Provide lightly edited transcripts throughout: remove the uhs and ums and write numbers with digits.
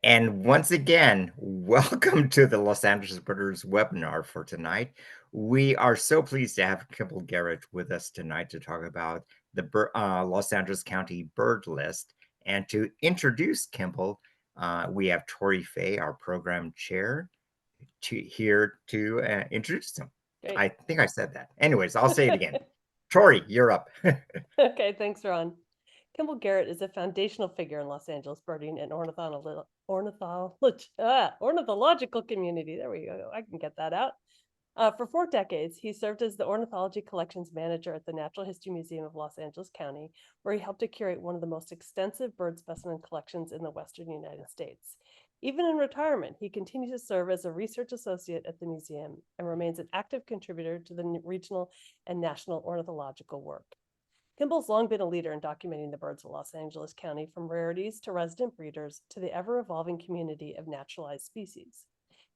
And once again, welcome to the Los Angeles Birders webinar for tonight. We are so pleased to have Kimball Garrett with us tonight to talk about the Los Angeles County Bird List. And to introduce Kimball, we have Tori Fay, our program chair, here to introduce him. Great. I think I said that. Anyways, I'll say it again. Tori, you're up. Okay, thanks, Ron. Kimball Garrett is a foundational figure in Los Angeles birding and ornithological community. There we go. I can get that out. For 4 decades, he served as the ornithology collections manager at the Natural History Museum of Los Angeles County, where he helped to curate one of the most extensive bird specimen collections in the Western United States. Even in retirement, he continues to serve as a research associate at the museum and remains an active contributor to the regional and national ornithological work. Kimball's long been a leader in documenting the birds of Los Angeles County, from rarities to resident breeders to the ever-evolving community of naturalized species.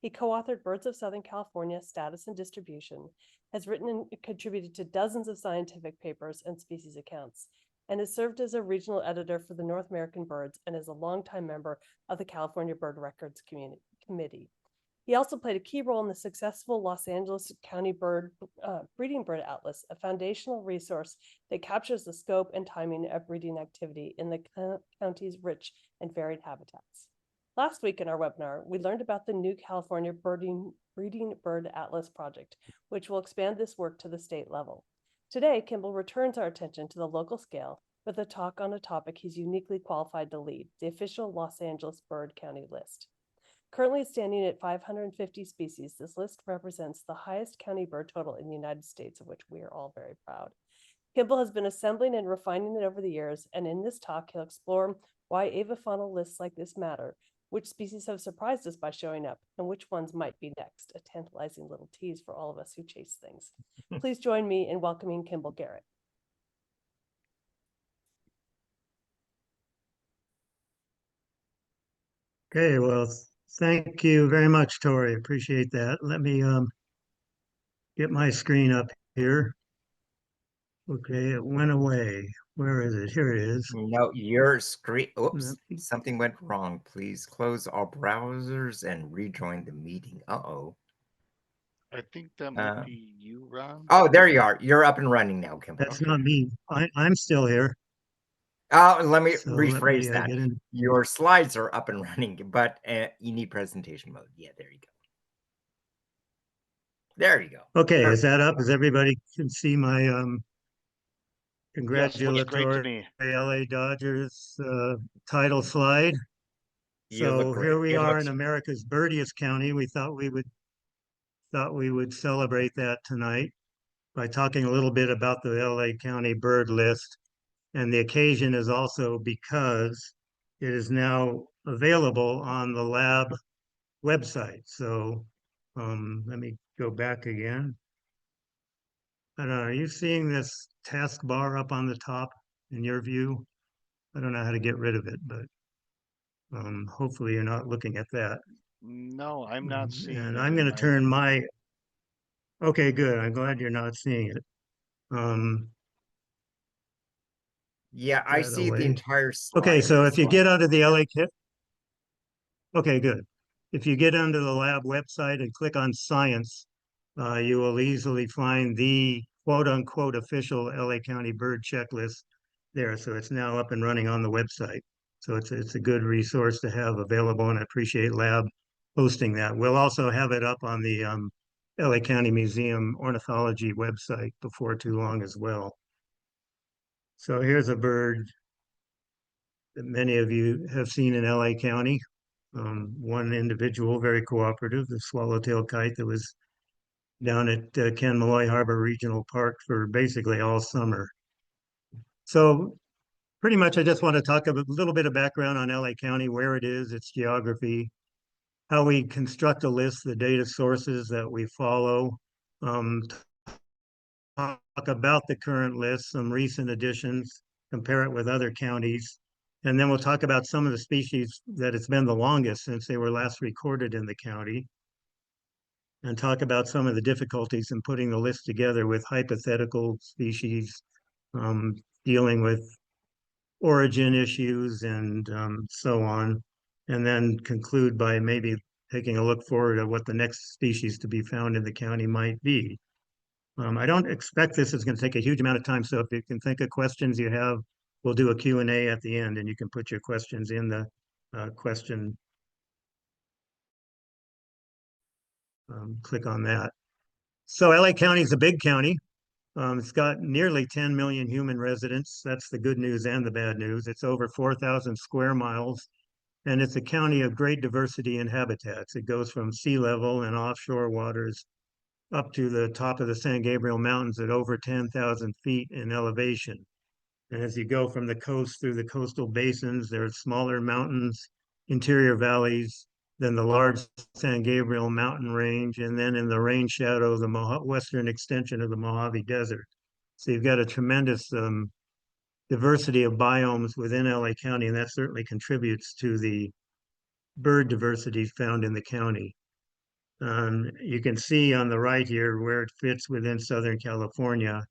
He co-authored Birds of Southern California, Status and Distribution, has written and contributed to dozens of scientific papers and species accounts, and has served as a regional editor for the North American Birds and is a longtime member of the California Bird Records Committee. He also played a key role in the successful Los Angeles County Breeding Bird Atlas, a foundational resource that captures the scope and timing of breeding activity in the county's rich and varied habitats. Last week in our webinar, we learned about the new California Breeding Bird Atlas project, which will expand this work to the state level. Today, Kimball returns our attention to the local scale with a talk on a topic he's uniquely qualified to lead, the official Los Angeles Bird County list. Currently standing at 550 species, this list represents the highest county bird total in the United States, of which we are all very proud. Kimball has been assembling and refining it over the years, and in this talk, he'll explore why avifaunal lists like this matter, which species have surprised us by showing up, and which ones might be next, a tantalizing little tease for all of us who chase things. Please join me in welcoming Kimball Garrett. Okay, well, thank you very much, Tori. Appreciate that. Let me get my screen up here. Okay, it went away. Where is it? Here it is. No, your screen. Oops, something went wrong. Please close all browsers and rejoin the meeting. Uh-oh. I think that might be you, Ron. Oh, there you are. You're up and running now, Kimball. That's not me. I'm still here. Oh, let me So rephrase let that. me, get in. Your slides are up and running, but you need presentation mode. Yeah, there you go. There you go. Okay, Perfect. is that up? As everybody can see my Yes, looks great to congratulatory me. LA Dodgers title slide. You look So great. here we It are looks... in America's Birdiest County. We thought we would celebrate that tonight by talking a little bit about the LA County Bird List. And the occasion is also because it is now available on the lab website. So let me go back again. I don't know, are you seeing this taskbar up on the top in your view? I don't know how to get rid of it, but hopefully you're not looking at that. No, I'm not seeing And it I'm in going to my turn view. my, okay, good. I'm glad you're not seeing it. Yeah, I see the entire slide. Okay, so if you get onto the LA Kit, okay, good. If you get onto the lab website and click on Science, you will easily find the quote-unquote official LA County bird checklist there. So it's now up and running on the website. So it's a good resource to have available, and I appreciate Lab hosting that. We'll also have it up on the LA County Museum Ornithology website before too long as well. So here's a bird that many of you have seen in LA County. One individual, very cooperative, the swallowtail kite that was down at Ken Malloy Harbor Regional Park for basically all summer. So pretty much I just want to talk a little bit of background on LA County, where it is, its geography, how we construct a list, the data sources that we follow, talk about the current list, some recent additions, compare it with other counties, and then we'll talk about some of the species that it's been the longest since they were last recorded in the county, and talk about some of the difficulties in putting the list together with hypothetical species, dealing with origin issues and so on. and then conclude by maybe taking a look forward at what the next species to be found in the county might be. I don't expect this is going to take a huge amount of time, so if you can think of questions you have, we'll do a Q&A at the end, and you can put your questions in the question. Click on that. So LA County is a big county. It's got nearly 10 million human residents. That's the good news and the bad news. It's over 4,000 square miles, and it's a county of great diversity in habitats. It goes from sea level and offshore waters up to the top of the San Gabriel Mountains at over 10,000 feet in elevation. And as you go from the coast through the coastal basins, there are smaller mountains, interior valleys, then the large San Gabriel mountain range, and then in the rain shadow, the western extension of the Mojave Desert. So you've got a tremendous diversity of biomes within LA County, and that certainly contributes to the bird diversity found in the county. You can see on the right here where it fits within Southern California.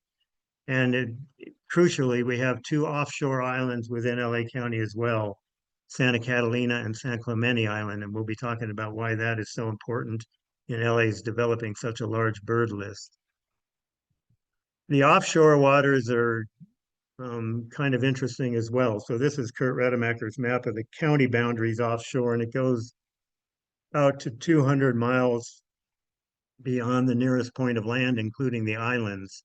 And crucially, we have two offshore islands within LA County as well, Santa Catalina and San Clemente Island. And we'll be talking about why that is so important in LA's developing such a large bird list. The offshore waters are kind of interesting as well. So this is Kurt Rademacher's map of the county boundaries offshore, and it goes out to 200 miles beyond the nearest point of land, including the islands.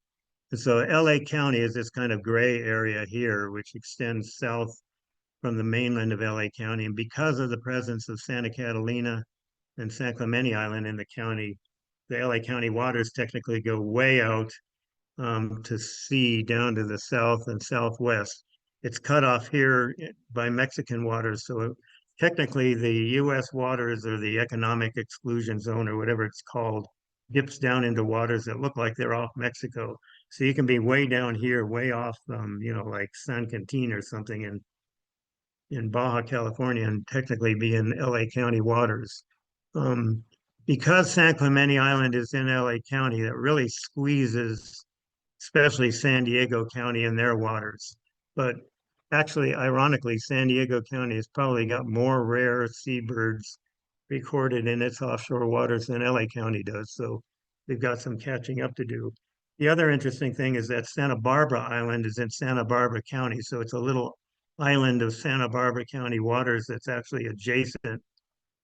And so LA County is this kind of gray area here, which extends south from the mainland of LA County. And because of the presence of Santa Catalina and San Clemente Island in the county, the LA County waters technically go way out to sea down to the south and southwest. It's cut off here by Mexican waters. So technically the US waters, or the economic exclusion zone, or whatever it's called, dips down into waters that look like they're off Mexico. So you can be way down here, way off, like San Quintin or something in Baja California, and technically be in LA County waters. Because San Clemente Island is in LA County, that really squeezes especially San Diego County and their waters. But actually, ironically, San Diego County has probably got more rare seabirds recorded in its offshore waters than LA County does. So they've got some catching up to do. The other interesting thing is that Santa Barbara Island is in Santa Barbara County. So it's a little island of Santa Barbara County waters that's actually adjacent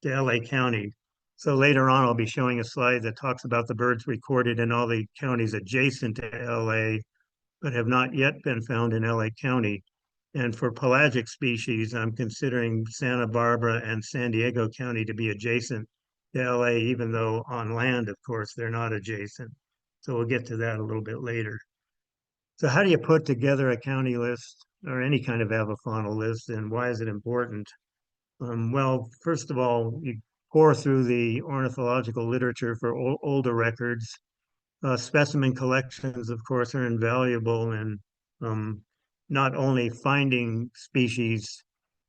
to LA County. So later on, I'll be showing a slide that talks about the birds recorded in all the counties adjacent to LA, but have not yet been found in LA County. And for pelagic species, I'm considering Santa Barbara and San Diego County to be adjacent to LA, even though on land, of course, they're not adjacent. So we'll get to that a little bit later. So how do you put together a county list or any kind of avifaunal list, and why is it important? Well, first of all, you pour through the ornithological literature for older records. Specimen collections, of course, are invaluable in not only finding species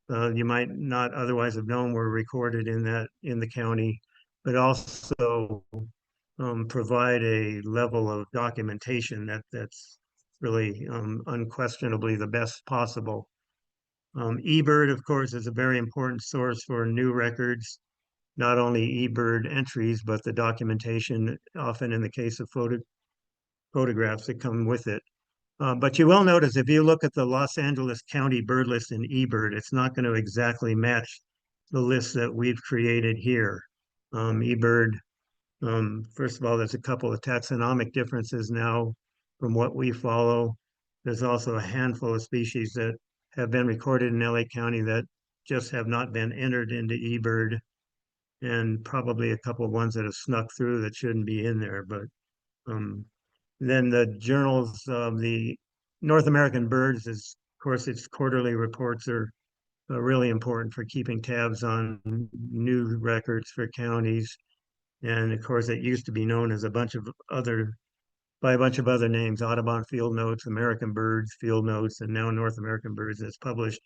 you might not otherwise have known were recorded in the county, but also provide a level of documentation that's really unquestionably the best possible. eBird, of course, is a very important source for new records, not only eBird entries, but the documentation, often in the case of photographs that come with it. But you will notice if you look at the Los Angeles County bird list in eBird, it's not going to exactly match the list that we've created here. eBird, first of all, there's a couple of taxonomic differences now from what we follow. There's also a handful of species that have been recorded in LA County that just have not been entered into eBird, and probably a couple of ones that have snuck through that shouldn't be in there. But then the journals of the North American Birds is, of course, its quarterly reports are really important for keeping tabs on new records for counties. And of course, it used to be known as by a bunch of other names, Audubon Field Notes, American Birds Field Notes, and now North American Birds. It's published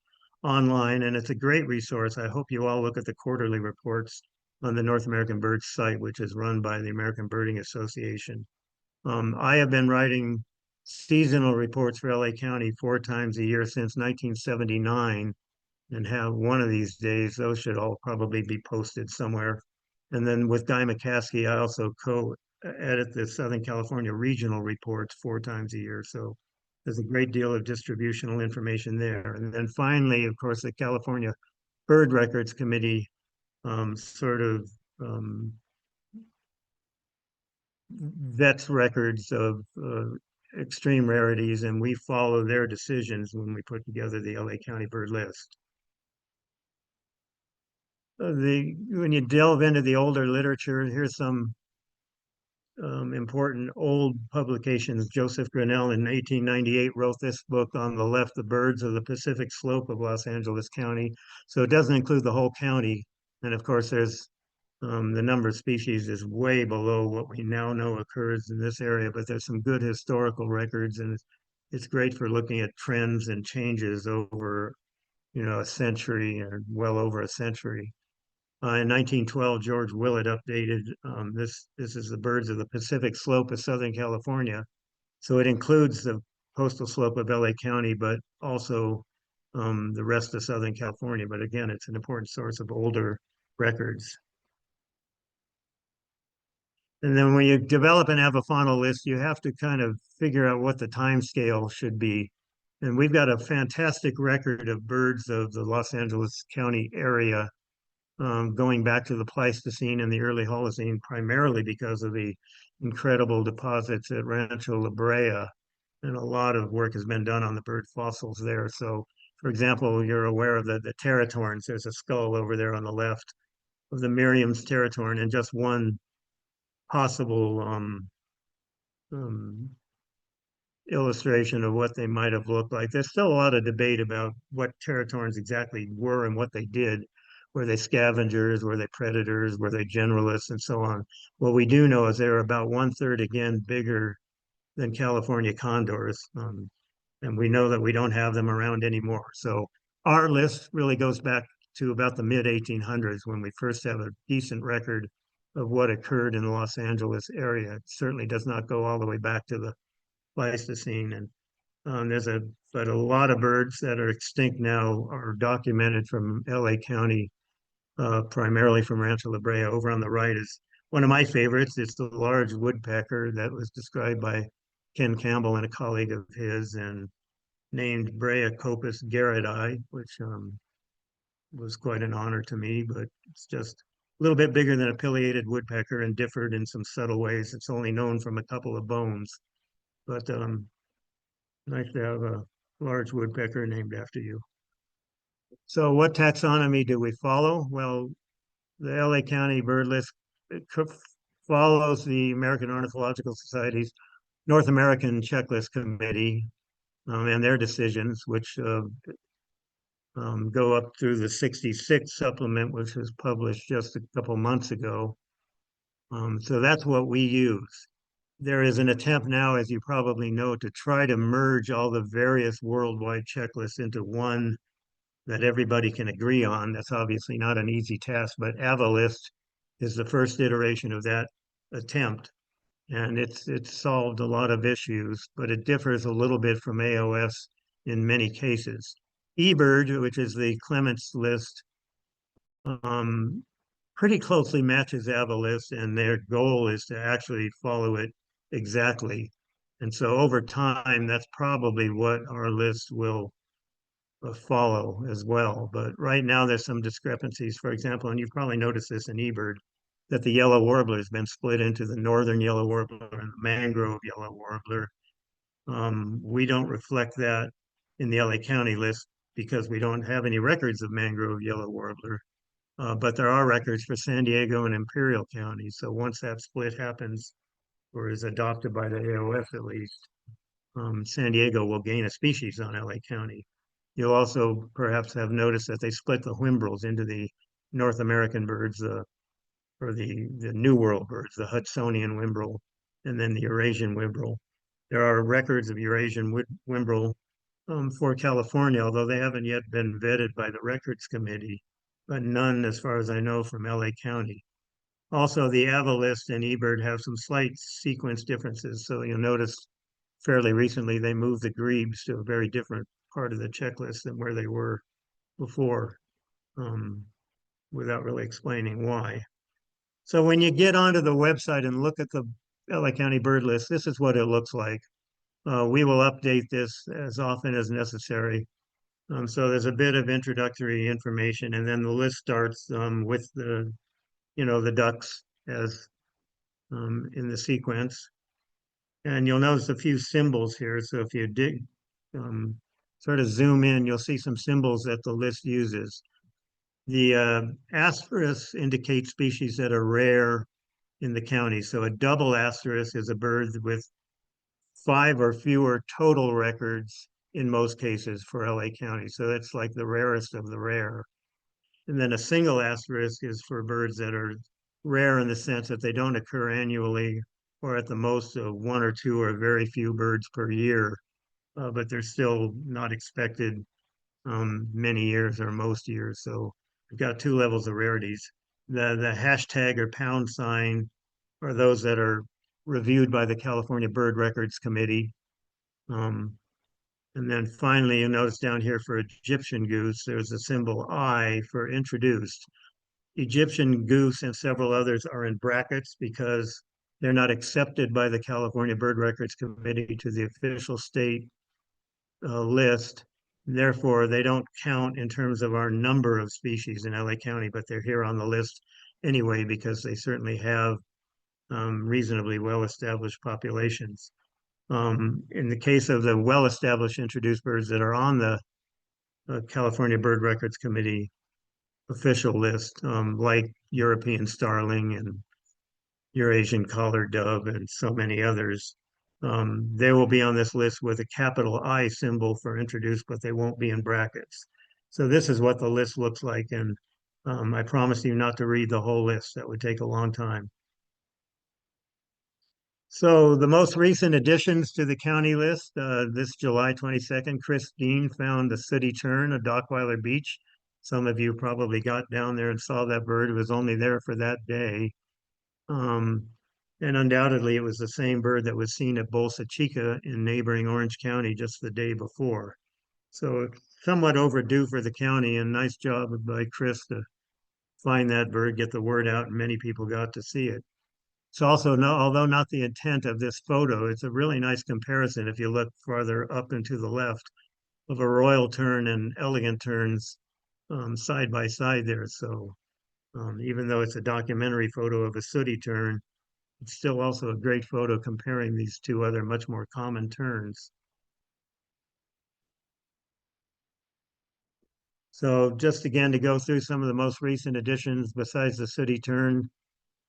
online, and it's a great resource. I hope you all look at the quarterly reports on the North American Birds site, which is run by the American Birding Association. I have been writing seasonal reports for LA County 4 times a year since 1979. and have one of these days. Those should all probably be posted somewhere. And then with Guy McCaskey, I also co-edit the Southern California regional reports 4 times a year. So there's a great deal of distributional information there. And then finally, of course, the California Bird Records Committee sort of vets records of extreme rarities, and we follow their decisions when we put together the LA County Bird List. When you delve into the older literature, here's some important old publications. Joseph Grinnell in 1898 wrote this book on the left, The Birds of the Pacific Slope of Los Angeles County. So it doesn't include the whole county. And of course, there's the number of species is way below what we now know occurs in this area, but there's some good historical records, and it's great for looking at trends and changes over, a century or well over a century. In 1912, George Willett updated this. This is the birds of the Pacific Slope of Southern California. So it includes the coastal slope of LA County, but also the rest of Southern California. But again, it's an important source of older records. And then when you develop an avifaunal list, you have to kind of figure out what the time scale should be. And we've got a fantastic record of birds of the Los Angeles County area going back to the Pleistocene and the early Holocene, primarily because of the incredible deposits at Rancho La Brea. And a lot of work has been done on the bird fossils there. So, for example, you're aware of the teratorns. There's a skull over there on the left of the Miriam's teratorn, and just one possible um, illustration of what they might have looked like. There's still a lot of debate about what teratorns exactly were and what they did. Were they scavengers? Were they predators? Were they generalists, and so on? What we do know is they're about 1/3 again bigger than California condors. And we know that we don't have them around anymore. So our list really goes back to about the mid 1800s when we first have a decent record of what occurred in the Los Angeles area. It certainly does not go all the way back to the Pleistocene. And but a lot of birds that are extinct now are documented from LA County, primarily from Rancho La Brea. Over on the right is one of my favorites. It's the large woodpecker that was described by Ken Campbell and a colleague of his, and named Brachycopus garretti, which was quite an honor to me, but it's just a little bit bigger than a pileated woodpecker and differed in some subtle ways. It's only known from a couple of bones, but nice to have a large woodpecker named after you. So what taxonomy do we follow? Well, the LA County bird list follows the American Ornithological Society's North American Checklist Committee and their decisions, which go up through the 66 supplement, which was published just a couple months ago. So that's what we use. There is an attempt now, as you probably know, to try to merge all the various worldwide checklists into one that everybody can agree on. That's obviously not an easy task, but Avalist is the first iteration of that attempt. And it's solved a lot of issues, but it differs a little bit from AOS in many cases. eBird, which is the Clements list, pretty closely matches Avalist, and their goal is to actually follow it exactly. And so over time, that's probably what our list will follow as well. But right now, there's some discrepancies. For example, and you've probably noticed this in eBird, that the yellow warbler has been split into the northern yellow warbler and the mangrove yellow warbler. We don't reflect that in the LA County list because we don't have any records of mangrove yellow warbler. But there are records for San Diego and Imperial County. So once that split happens, or is adopted by the AOF at least, San Diego will gain a species on LA County. You'll also perhaps have noticed that they split the whimbrels into the North American birds, or the New World birds, the Hudsonian whimbrel, and then the Eurasian whimbrel. There are records of Eurasian whimbrel for California, although they haven't yet been vetted by the Records Committee, but none, as far as I know, from LA County. Also, the Avalist and eBird have some slight sequence differences. So you'll notice fairly recently they moved the grebes to a very different part of the checklist than where they were before, without really explaining why. So when you get onto the website and look at the LA County bird list, this is what it looks like. We will update this as often as necessary. So there's a bit of introductory information, and then the list starts with the ducks as in the sequence. And you'll notice a few symbols here. So if you um, sort of zoom in, you'll see some symbols that the list uses. The asterisk indicates species that are rare in the county. So a double asterisk is a bird with 5 or fewer total records in most cases for LA County. So that's like the rarest of the rare. And then a single asterisk is for birds that are rare in the sense that they don't occur annually or at the most of 1 or 2 or very few birds per year, but they're still not expected many years or most years. So we've got 2 levels of rarities. The hashtag or pound sign are those that are reviewed by the California Bird Records Committee. And then finally, you notice down here for Egyptian goose, there's a symbol I for introduced. Egyptian goose and several others are in brackets because they're not accepted by the California Bird Records Committee to the official state list. Therefore, they don't count in terms of our number of species in LA County, but they're here on the list anyway because they certainly have reasonably well-established populations. In the case of the well-established introduced birds that are on the California Bird Records Committee official list, like European starling and Eurasian collared dove and so many others, they will be on this list with a capital I symbol for introduced, but they won't be in brackets. So this is what the list looks like, and I promise you not to read the whole list. That would take a long time. So the most recent additions to the county list, this July 22nd, Chris Dean found a sooty tern at Dockweiler Beach. Some of you probably got down there and saw that bird. It was only there for that day. And undoubtedly it was the same bird that was seen at Bolsa Chica in neighboring Orange County just the day before. So somewhat overdue for the county, and nice job by Chris to find that bird, get the word out, and many people got to see it. It's also, no, although not the intent of this photo, it's a really nice comparison if you look farther up and to the left of a royal tern and elegant terns side by side there. So even though it's a documentary photo of a sooty tern, it's still also a great photo comparing these 2 other much more common terns. So just again to go through some of the most recent additions besides the sooty tern,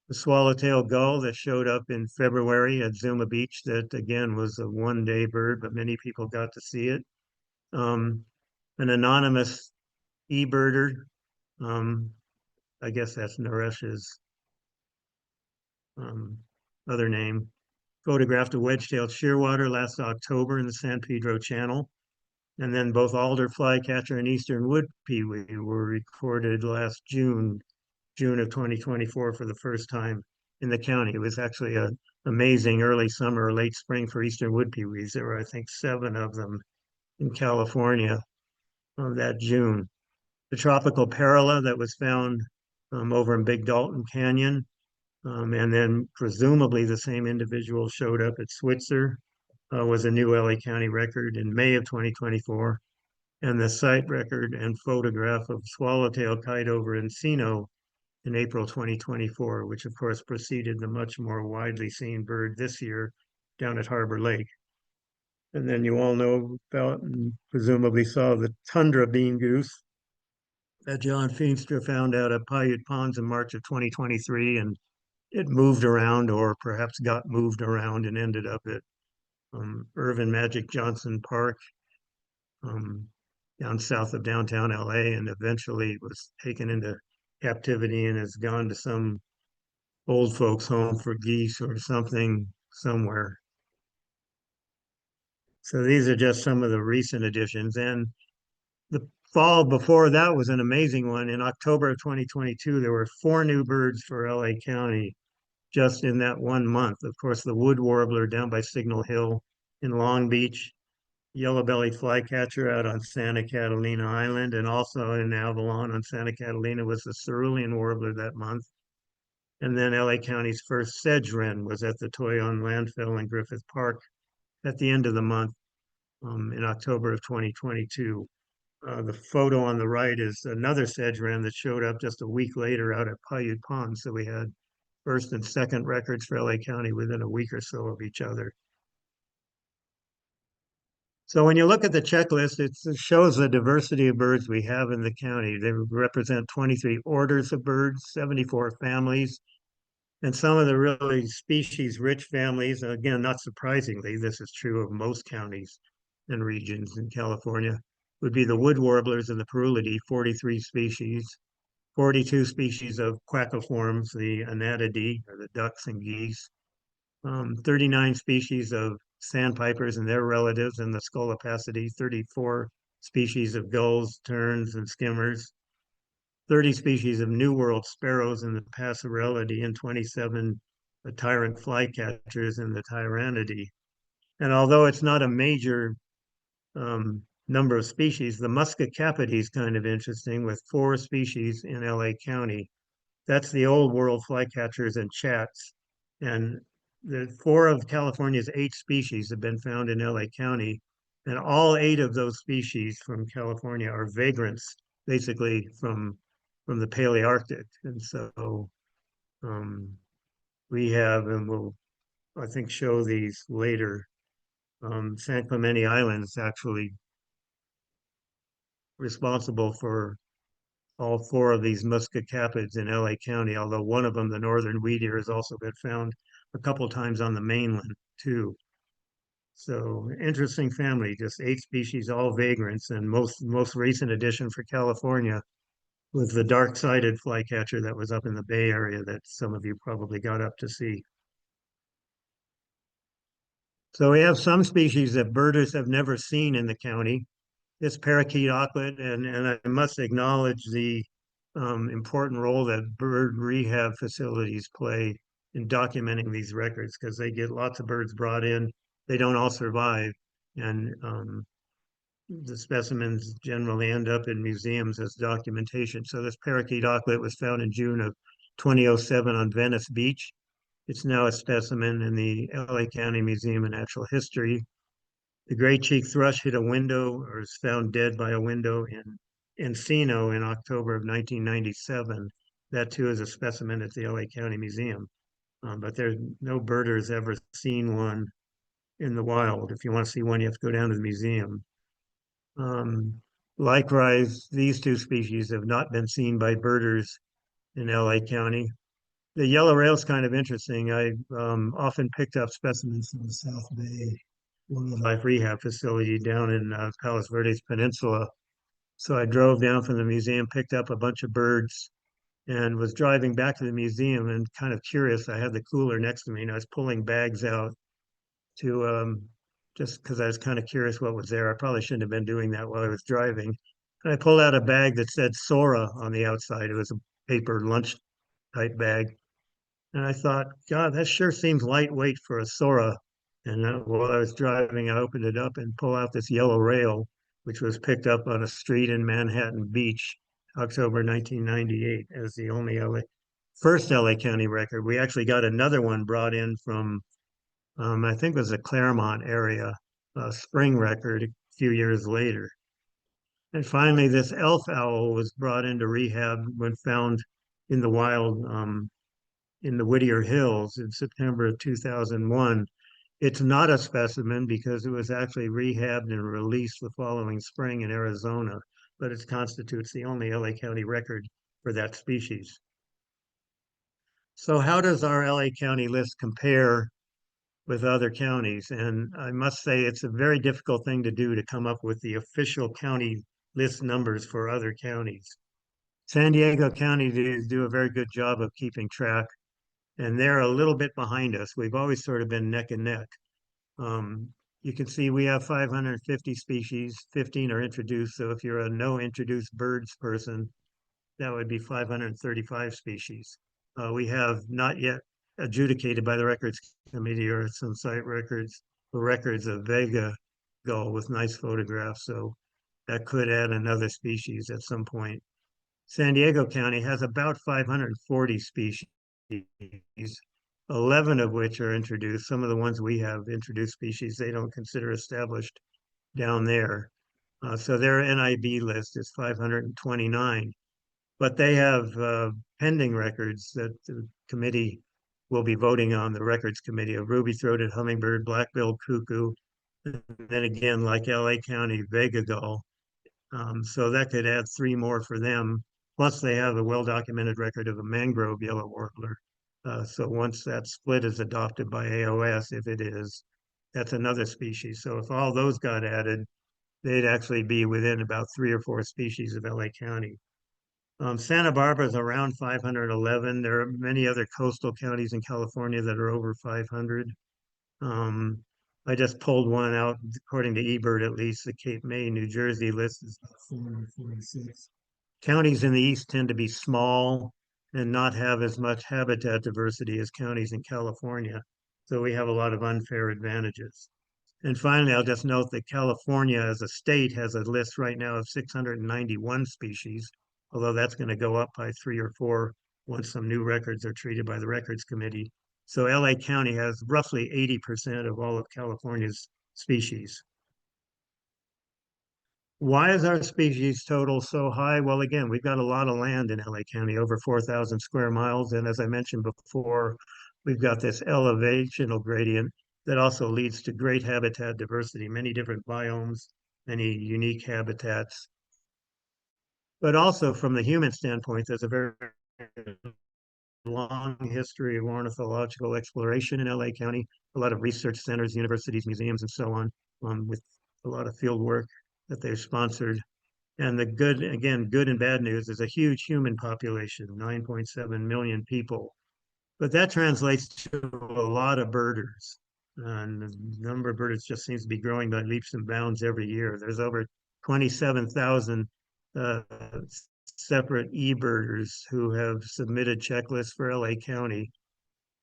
the swallowtail gull that showed up in February at Zuma Beach, that again was a 1-day bird, but many people got to see it. An anonymous e-birder, I guess that's Naresh's other name, photographed a wedge-tailed shearwater last October in the San Pedro Channel. And then both alder flycatcher and eastern wood pewee were recorded last June of 2024 for the first time in the county. It was actually an amazing early summer or late spring for eastern wood pewees. There were, I think, 7 of them in California that June. The tropical parula that was found over in Big Dalton Canyon, and then presumably the same individual showed up at Switzer, was a new LA County record in May of 2024. And the site record and photograph of swallowtail kite over Encino in April 2024, which of course preceded the much more widely seen bird this year down at Harbor Lake. And then you all know about and presumably saw the tundra bean goose that John Feenstra found out at Paiute Ponds in March of 2023, and it moved around or perhaps got moved around and ended up at Irvin Magic Johnson Park down south of downtown LA, and eventually was taken into captivity and has gone to some old folks home for geese or something somewhere. So these are just some of the recent additions. And the fall before that was an amazing one. In October of 2022, there were 4 new birds for LA County just in that 1 month. Of course, the wood warbler down by Signal Hill in Long Beach, yellow-bellied flycatcher out on Santa Catalina Island, and also in Avalon on Santa Catalina was the cerulean warbler that month. And then LA County's first sedge wren was at the Toyon landfill in Griffith Park at the end of the month in October of 2022. The photo on the right is another sedge wren that showed up just a week later out at Paiute Pond. So we had first and second records for LA County within a week or so of each other. So when you look at the checklist, it shows the diversity of birds we have in the county. They represent 23 orders of birds, 74 families, and some of the really species-rich families. Again, not surprisingly, this is true of most counties and regions in California, would be the wood warblers and the Parulidae, 43 species, 42 species of quaquiforms, the Anatidae, or the ducks and geese, 39 species of sandpipers and their relatives and the Scolopacidae, 34 species of gulls, terns, and skimmers, 30 species of New World sparrows and the Passarellidae, and 27 tyrant flycatchers and the Tyrannidae. And although it's not a major number of species, the Muscocapita is kind of interesting with 4 species in LA County. That's the old world flycatchers and chats. And the 4 of California's 8 species have been found in LA County. And all 8 of those species from California are vagrants, basically from the Palearctic. And so we have, and we'll, I think, show these later. San Clemente Island is actually responsible for all 4 of these muscocapids in LA County, although one of them, the northern wheat ear, has also been found a couple times on the mainland too. So interesting family, just 8 species, all vagrants, and most recent addition for California was the dark-sided flycatcher that was up in the Bay Area that some of you probably got up to see. So we have some species that birders have never seen in the county. This parakeet auklet, and I must acknowledge the important role that bird rehab facilities play in documenting these records, because they get lots of birds brought in. They don't all survive, and the specimens generally end up in museums as documentation. So this parakeet auklet was found in June of 2007 on Venice Beach. It's now a specimen in the LA County Museum of Natural History. The gray-cheeked thrush hit a window or was found dead by a window in Encino in October of 1997. That too is a specimen at the LA County Museum. But there's no birder has ever seen one in the wild. If you want to see one, you have to go down to the museum. Likewise, these 2 species have not been seen by birders in LA County. The yellow rail is kind of interesting. I often picked up specimens from the South Bay wildlife rehab facility down in Palos Verdes Peninsula. So I drove down from the museum, picked up a bunch of birds, and was driving back to the museum and kind of curious. I had the cooler next to me and I was pulling bags out to just because I was kind of curious what was there. I probably shouldn't have been doing that while I was driving. And I pulled out a bag that said Sora on the outside. It was a paper lunch type bag. And I thought, God, that sure seems lightweight for a Sora. And while I was driving, I opened it up and pulled out this yellow rail, which was picked up on a street in Manhattan Beach, October 1998, as the only first LA County record. We actually got another one brought in from, I think it was the Claremont area, spring record a few years later. And finally, this elf owl was brought into rehab when found in the wild in the Whittier Hills in September of 2001. It's not a specimen because it was actually rehabbed and released the following spring in Arizona, but it constitutes the only LA County record for that species. So how does our LA County list compare with other counties? And I must say it's a very difficult thing to do to come up with the official county list numbers for other counties. San Diego County do a very good job of keeping track, and they're a little bit behind us. We've always sort of been neck and neck. You can see we have 550 species, 15 are introduced. So if you're a no introduced birds person, that would be 535 species. We have not yet adjudicated by the Records Committee or some site records, the records of Vega gull with nice photographs. So that could add another species at some point. San Diego County has about 540 species, 11 of which are introduced. Some of the ones we have introduced species they don't consider established down there. So their NIB list is 529, but they have pending records that the committee will be voting on, the records committee, of ruby-throated hummingbird, black-billed cuckoo, and then again, like LA County, Vega gull. So that could add 3 more for them. Plus, they have a well-documented record of a mangrove yellow warbler. So once that split is adopted by AOS, if it is, that's another species. So if all those got added, they'd actually be within about 3 or 4 species of LA County. Santa Barbara is around 511. There are many other coastal counties in California that are over 500. Um, I just pulled one out, according to eBird at least, the Cape May, New Jersey list is 446. Counties in the east tend to be small and not have as much habitat diversity as counties in California. So we have a lot of unfair advantages. And finally, I'll just note that California as a state has a list right now of 691 species, although that's going to go up by 3 or 4 once some new records are treated by the Records Committee. So LA County has roughly 80% of all of California's species. Why is our species total so high? Well, again, we've got a lot of land in LA County, over 4,000 square miles. And as I mentioned before, we've got this elevational gradient that also leads to great habitat diversity, many different biomes, many unique habitats. But also from the human standpoint, there's a very long history of ornithological exploration in LA County, a lot of research centers, universities, museums, and so on, with a lot of field work that they've sponsored. And the good, again, good and bad news is a huge human population, 9.7 million people. But that translates to a lot of birders. And the number of birders just seems to be growing by leaps and bounds every year. There's over 27,000 uh, separate e-birders who have submitted checklists for LA County,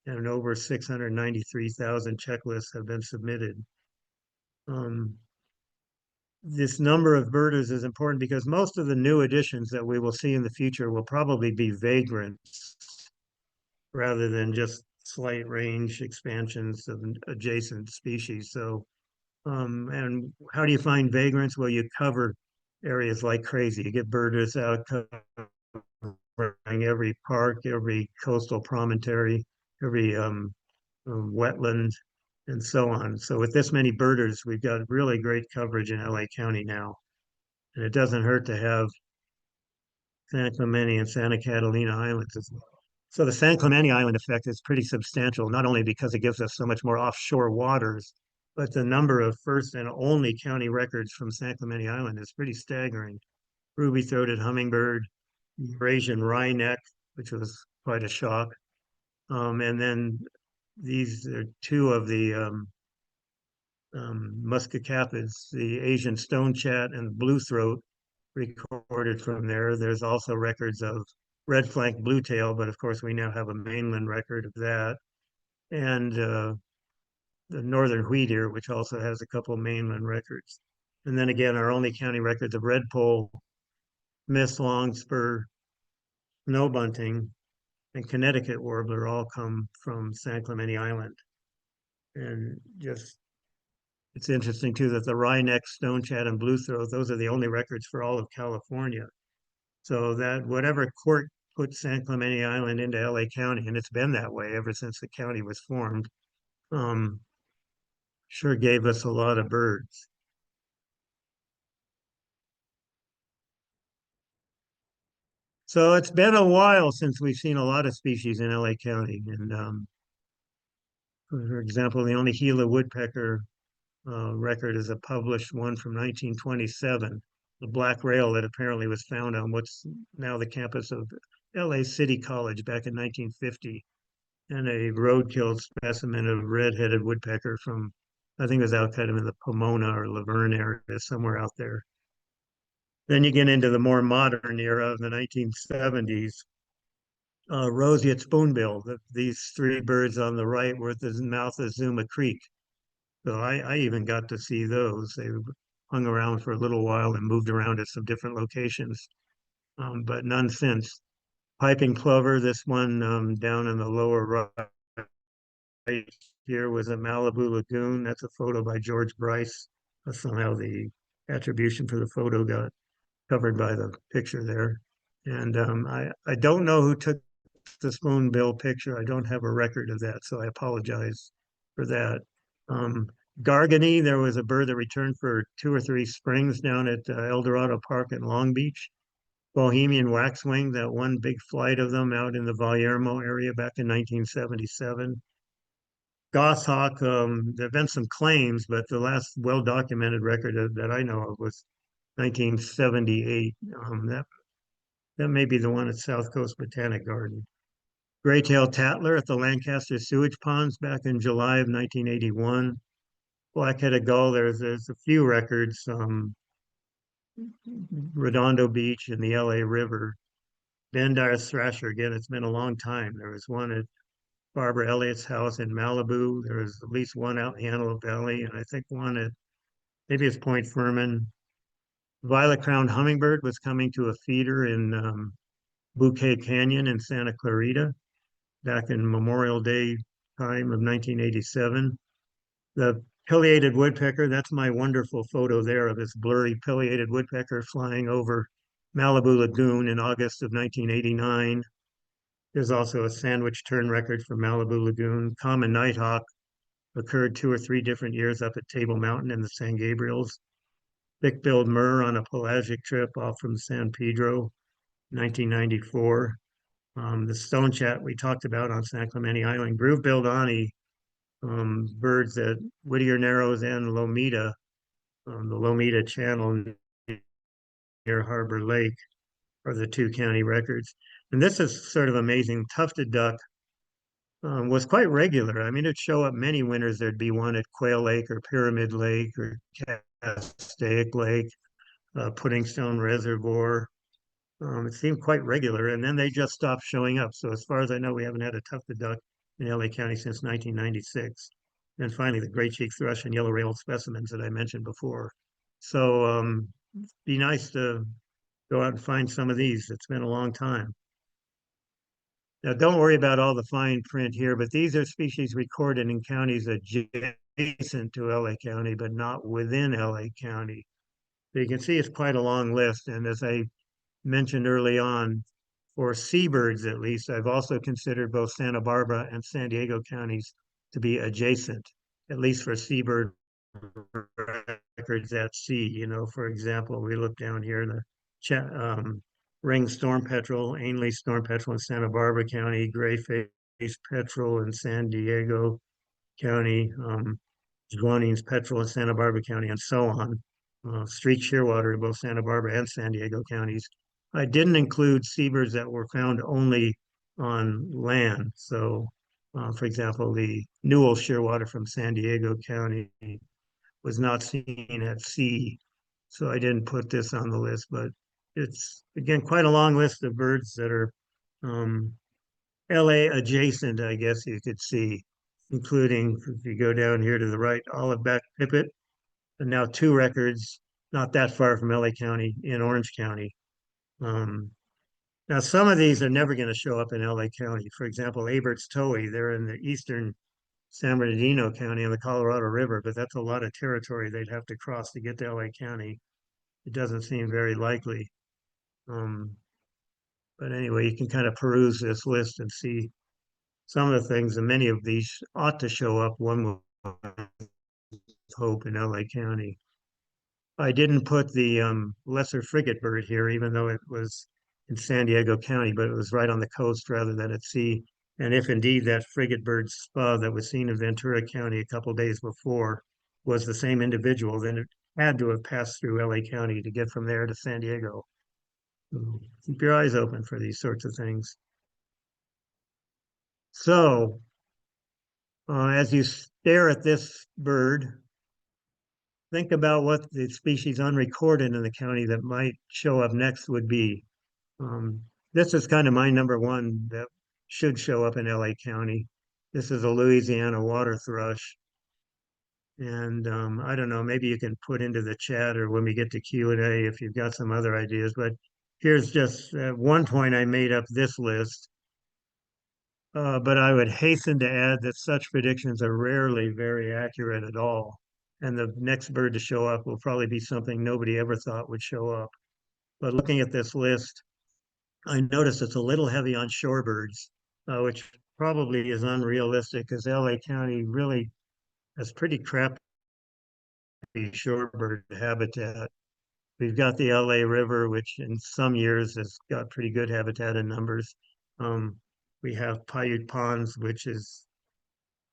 and over 693,000 checklists have been submitted. This number of birders is important because most of the new additions that we will see in the future will probably be vagrants rather than just slight range expansions of adjacent species. So, and how do you find vagrants? Well, you cover areas like crazy. You get birders out covering every park, every coastal promontory, every wetland, and so on. So with this many birders, we've got really great coverage in LA County now. And it doesn't hurt to have San Clemente and Santa Catalina Islands as well. So the San Clemente Island effect is pretty substantial, not only because it gives us so much more offshore waters, but the number of first and only county records from San Clemente Island is pretty staggering. Ruby-throated hummingbird, Eurasian wryneck, which was quite a shock. And then these are 2 of the muscicaphids, the Asian stonechat and blue throat, recorded from there. There's also records of red flank bluetail, but of course we now have a mainland record of that. And the northern wheat ear, which also has a couple of mainland records. And then again, our only county records of redpoll, mist longspur, snow bunting, and Connecticut warbler all come from San Clemente Island. And just it's interesting too that the wryneck, stonechat, and bluethroat, those are the only records for all of California. So that whatever court put San Clemente Island into LA County, and it's been that way ever since the county was formed, sure gave us a lot of birds. So it's been a while since we've seen a lot of species in LA County. And for example, the only Gila woodpecker record is a published one from 1927, the black rail that apparently was found on what's now the campus of LA City College back in 1950, and a roadkill specimen of red-headed woodpecker from, I think it was out kind of in the Pomona or Laverne area, somewhere out there. Then you get into the more modern era of the 1970s. Roseate spoonbill, these 3 birds on the right were at the mouth of Zuma Creek. So I even got to see those. They hung around for a little while and moved around at some different locations, but none since. Piping plover, this one down in the lower right here was a Malibu Lagoon. That's a photo by George Bryce. Somehow the attribution for the photo got covered by the picture there. And I don't know who took the spoonbill picture. I don't have a record of that, so I apologize for that. Um, Gargany, there was a bird that returned for 2 or 3 springs down at El Dorado Park in Long Beach. Bohemian waxwing, that one big flight of them out in the Vallermo area back in 1977. Goshawk, there have been some claims, but the last well-documented record that I know of was 1978. That may be the one at South Coast Botanic Garden. Gray-tailed tattler at the Lancaster sewage ponds back in July of 1981. Black-headed gull, there's a few records, Redondo Beach and the LA River. Bendire's thrasher, again, it's been a long time. There was one at Barbara Elliott's house in Malibu. There was at least one out in the Antelope Valley, and I think one at maybe it's Point Furman. Violet-crowned hummingbird was coming to a feeder in Bouquet Canyon in Santa Clarita back in Memorial Day time of 1987. The pileated woodpecker, that's my wonderful photo there of this blurry pileated woodpecker flying over Malibu Lagoon in August of 1989. There's also a sandwich tern record for Malibu Lagoon. Common nighthawk occurred 2 or 3 different years up at Table Mountain in the San Gabriels. Thick-billed murre on a pelagic trip off from San Pedro, 1994. The stonechat we talked about on San Clemente Island. Groove-billed ani, birds at Whittier Narrows and Lomita, the Lomita Channel near Harbor Lake are the 2 county records. And this is sort of amazing. Tufted duck was quite regular. I mean, it'd show up many winters. There'd be one at Quail Lake or Pyramid Lake or Castaic Lake, Pudding Stone Reservoir. It seemed quite regular, and then they just stopped showing up. So as far as I know, we haven't had a tufted duck in LA County since 1996. And finally, the gray cheek thrush and yellow-railed specimens that I mentioned before. So be nice to go out and find some of these. It's been a long time. Now, don't worry about all the fine print here, but these are species recorded in counties adjacent to LA County, but not within LA County. So you can see it's quite a long list. And as I mentioned early on, for seabirds at least, I've also considered both Santa Barbara and San Diego counties to be adjacent, at least for seabird records at sea. You know, for example, we look down here in the ring storm petrel, Ainley storm petrel in Santa Barbara County, gray-faced petrel in San Diego County, Juanines petrel in Santa Barbara County, and so on. Streaked shearwater in both Santa Barbara and San Diego counties. I didn't include seabirds that were found only on land. So, for example, the Newell shearwater from San Diego County was not seen at sea. So I didn't put this on the list, but it's, again, quite a long list of birds that are LA adjacent, I guess you could see, including, if you go down here to the right, olive-backed pipit, and now 2 records not that far from LA County in Orange County. Now, some of these are never going to show up in LA County. For example, Abert's towhee, they're in the eastern San Bernardino County on the Colorado River, but that's a lot of territory they'd have to cross to get to LA County. It doesn't seem very likely. But anyway, you can kind of peruse this list and see some of the things, and many of these ought to show up, one would hope, in LA County. I didn't put the lesser frigate bird here, even though it was in San Diego County, but it was right on the coast rather than at sea. And if indeed that frigate bird spa that was seen in Ventura County a couple days before was the same individual, then it had to have passed through LA County to get from there to San Diego. So keep your eyes open for these sorts of things. So as you stare at this bird, think about what the species unrecorded in the county that might show up next would be. This is kind of my number one that should show up in LA County. This is a Louisiana water thrush. And I don't know, maybe you can put into the chat or when we get to Q&A if you've got some other ideas. But here's just at one point I made up this list. But I would hasten to add that such predictions are rarely very accurate at all. And the next bird to show up will probably be something nobody ever thought would show up. But looking at this list, I noticed it's a little heavy on shorebirds, which probably is unrealistic because LA County really has pretty crappy shorebird habitat. We've got the LA River, which in some years has got pretty good habitat in numbers. We have Paiute Ponds, which is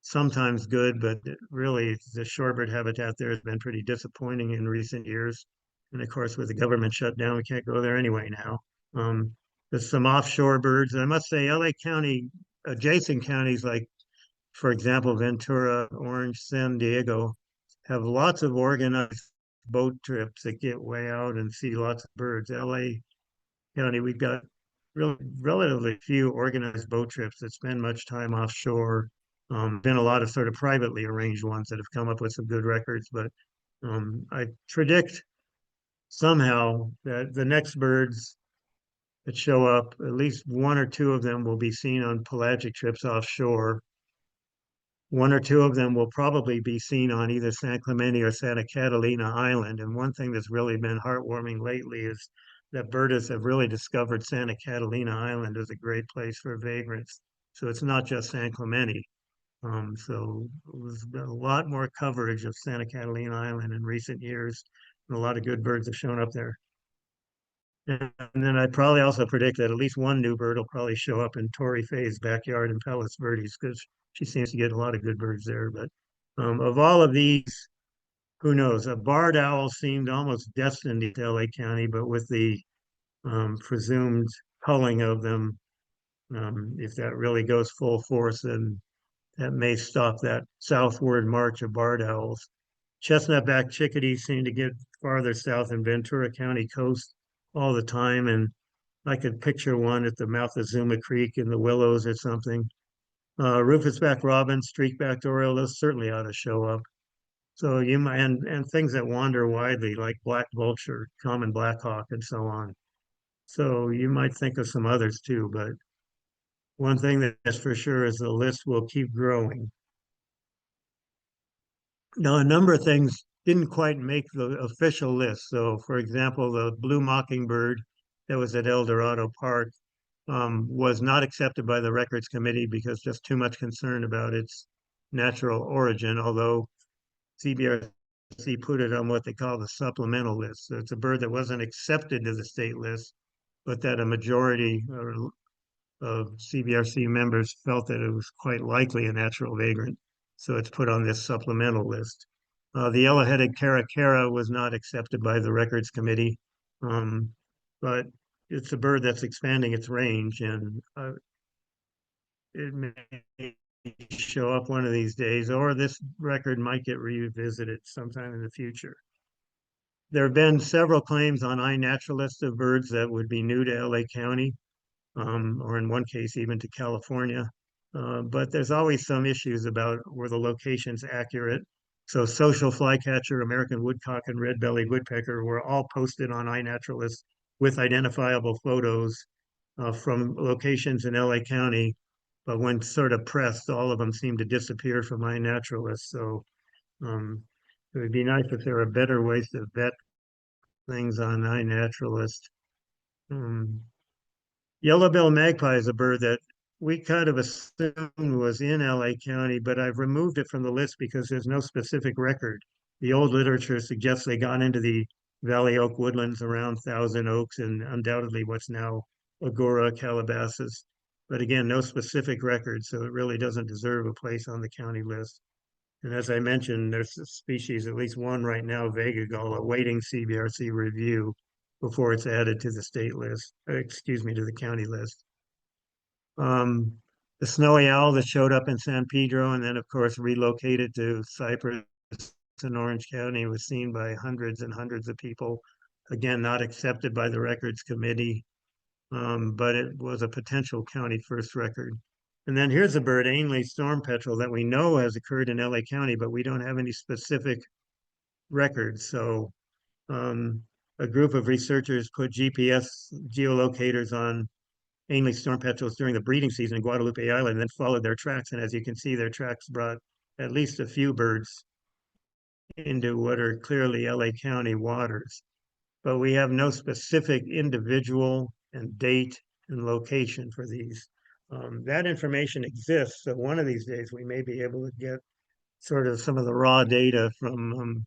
sometimes good, but really the shorebird habitat there has been pretty disappointing in recent years. And of course, with the government shutdown, we can't go there anyway now. There's some offshore birds. I must say, LA County, adjacent counties like, for example, Ventura, Orange, San Diego, have lots of organized boat trips that get way out and see lots of birds. LA County, we've got really relatively few organized boat trips that spend much time offshore. Been a lot of sort of privately arranged ones that have come up with some good records, but I predict somehow that the next birds that show up, at least one or two of them will be seen on pelagic trips offshore. One or two of them will probably be seen on either San Clemente or Santa Catalina Island. And one thing that's really been heartwarming lately is that birders have really discovered Santa Catalina Island as a great place for vagrants. So it's not just San Clemente. So there's been a lot more coverage of Santa Catalina Island in recent years, and a lot of good birds have shown up there. And then I probably also predict that at least one new bird will probably show up in Tori Faye's backyard in Palos Verdes because she seems to get a lot of good birds there. But of all of these, who knows? A barred owl seemed almost destined to LA County, but with the presumed culling of them, if that really goes full force, then that may stop that southward march of barred owls. Chestnut-backed chickadees seem to get farther south in Ventura County coast all the time, and I could picture one at the mouth of Zuma Creek in the Willows or something. Rufous-backed robins, streak-backed oriole, those certainly ought to show up. So you might, and things that wander widely like black vulture, common blackhawk, and so on. So you might think of some others too, but one thing that's for sure is the list will keep growing. Now, a number of things didn't quite make the official list. So, for example, the blue mockingbird that was at El Dorado Park was not accepted by the records committee because just too much concern about its natural origin, although CBRC put it on what they call the supplemental list. So it's a bird that wasn't accepted to the state list, but that a majority of CBRC members felt that it was quite likely a natural vagrant. So it's put on this supplemental list. The yellow-headed caracara was not accepted by the records committee, but it's a bird that's expanding its range, and it may show up one of these days, or this record might get revisited sometime in the future. There have been several claims on iNaturalist of birds that would be new to LA County, or in one case even to California. But there's always some issues about were the locations accurate. So social flycatcher, American woodcock, and red-bellied woodpecker were all posted on iNaturalist with identifiable photos from locations in LA County. But when sort of pressed, all of them seem to disappear from iNaturalist. So it would be nice if there were better ways to vet things on iNaturalist. Yellow-billed magpie is a bird that we kind of assumed was in LA County, but I've removed it from the list because there's no specific record. The old literature suggests they got into the Valley Oak woodlands around Thousand Oaks and undoubtedly what's now Agora, Calabasas. But again, no specific record, so it really doesn't deserve a place on the county list. And as I mentioned, there's a species, at least one right now, Vega gull, awaiting CBRC review before it's added to the state list, excuse me, to the county list. The snowy owl that showed up in San Pedro and then, of course, relocated to Cypress in Orange County was seen by hundreds and hundreds of people. Again, not accepted by the records committee, but it was a potential county first record. And then here's a bird, Ainley storm petrel, that we know has occurred in LA County, but we don't have any specific records. So a group of researchers put GPS geolocators on Ainley storm petrels during the breeding season in Guadalupe Island, and then followed their tracks. And as you can see, their tracks brought at least a few birds into what are clearly LA County waters. But we have no specific individual and date and location for these. That information exists, so one of these days we may be able to get sort of some of the raw data from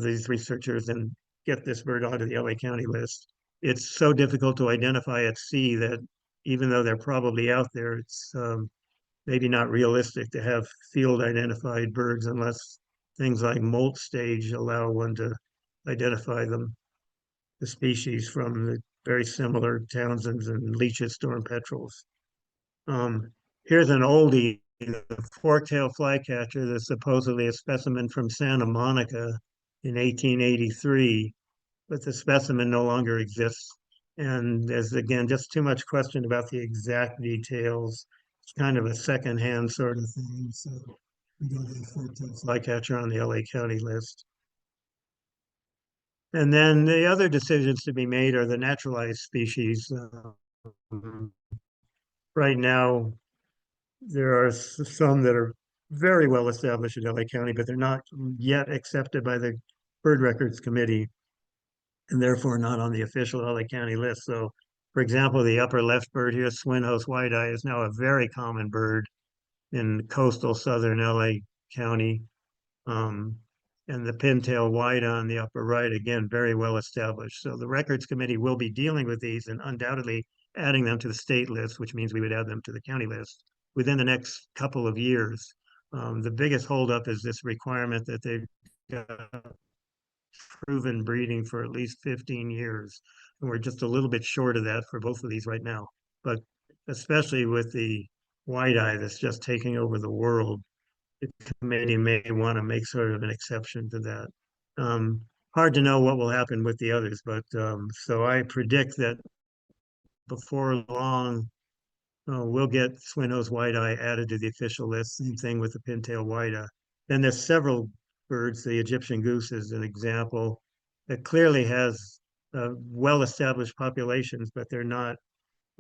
these researchers and get this bird onto the LA County list. It's so difficult to identify at sea that even though they're probably out there, it's maybe not realistic to have field identified birds unless things like molt stage allow one to identify them, the species from the very similar Townsend's and Leach's storm petrels. Um, Here's an oldie, the fork-tailed flycatcher that's supposedly a specimen from Santa Monica in 1883, but the specimen no longer exists. And there's, again, just too much question about the exact details. It's kind of a secondhand sort of thing. So we don't have fork-tailed flycatcher on the LA County list. And then the other decisions to be made are the naturalized species. Right now, there are some that are very well established in LA County, but they're not yet accepted by the Bird Records Committee and therefore not on the official LA County list. So, for example, the upper left bird here, Swinhoe's white-eye, is now a very common bird in coastal southern LA County. Um, and the pintail white on the upper right, again, very well established. So the Records Committee will be dealing with these and undoubtedly adding them to the state list, which means we would add them to the county list within the next couple of years. The biggest holdup is this requirement that they've got proven breeding for at least 15 years. And we're just a little bit short of that for both of these right now. But especially with the white eye that's just taking over the world, the committee may want to make sort of an exception to that. Hard to know what will happen with the others, but so I predict that before long, we'll get Swinhoe's white-eye added to the official list. Same thing with the pintail white-eye. Then there's several birds. The Egyptian goose is an example that clearly has well-established populations, but they're not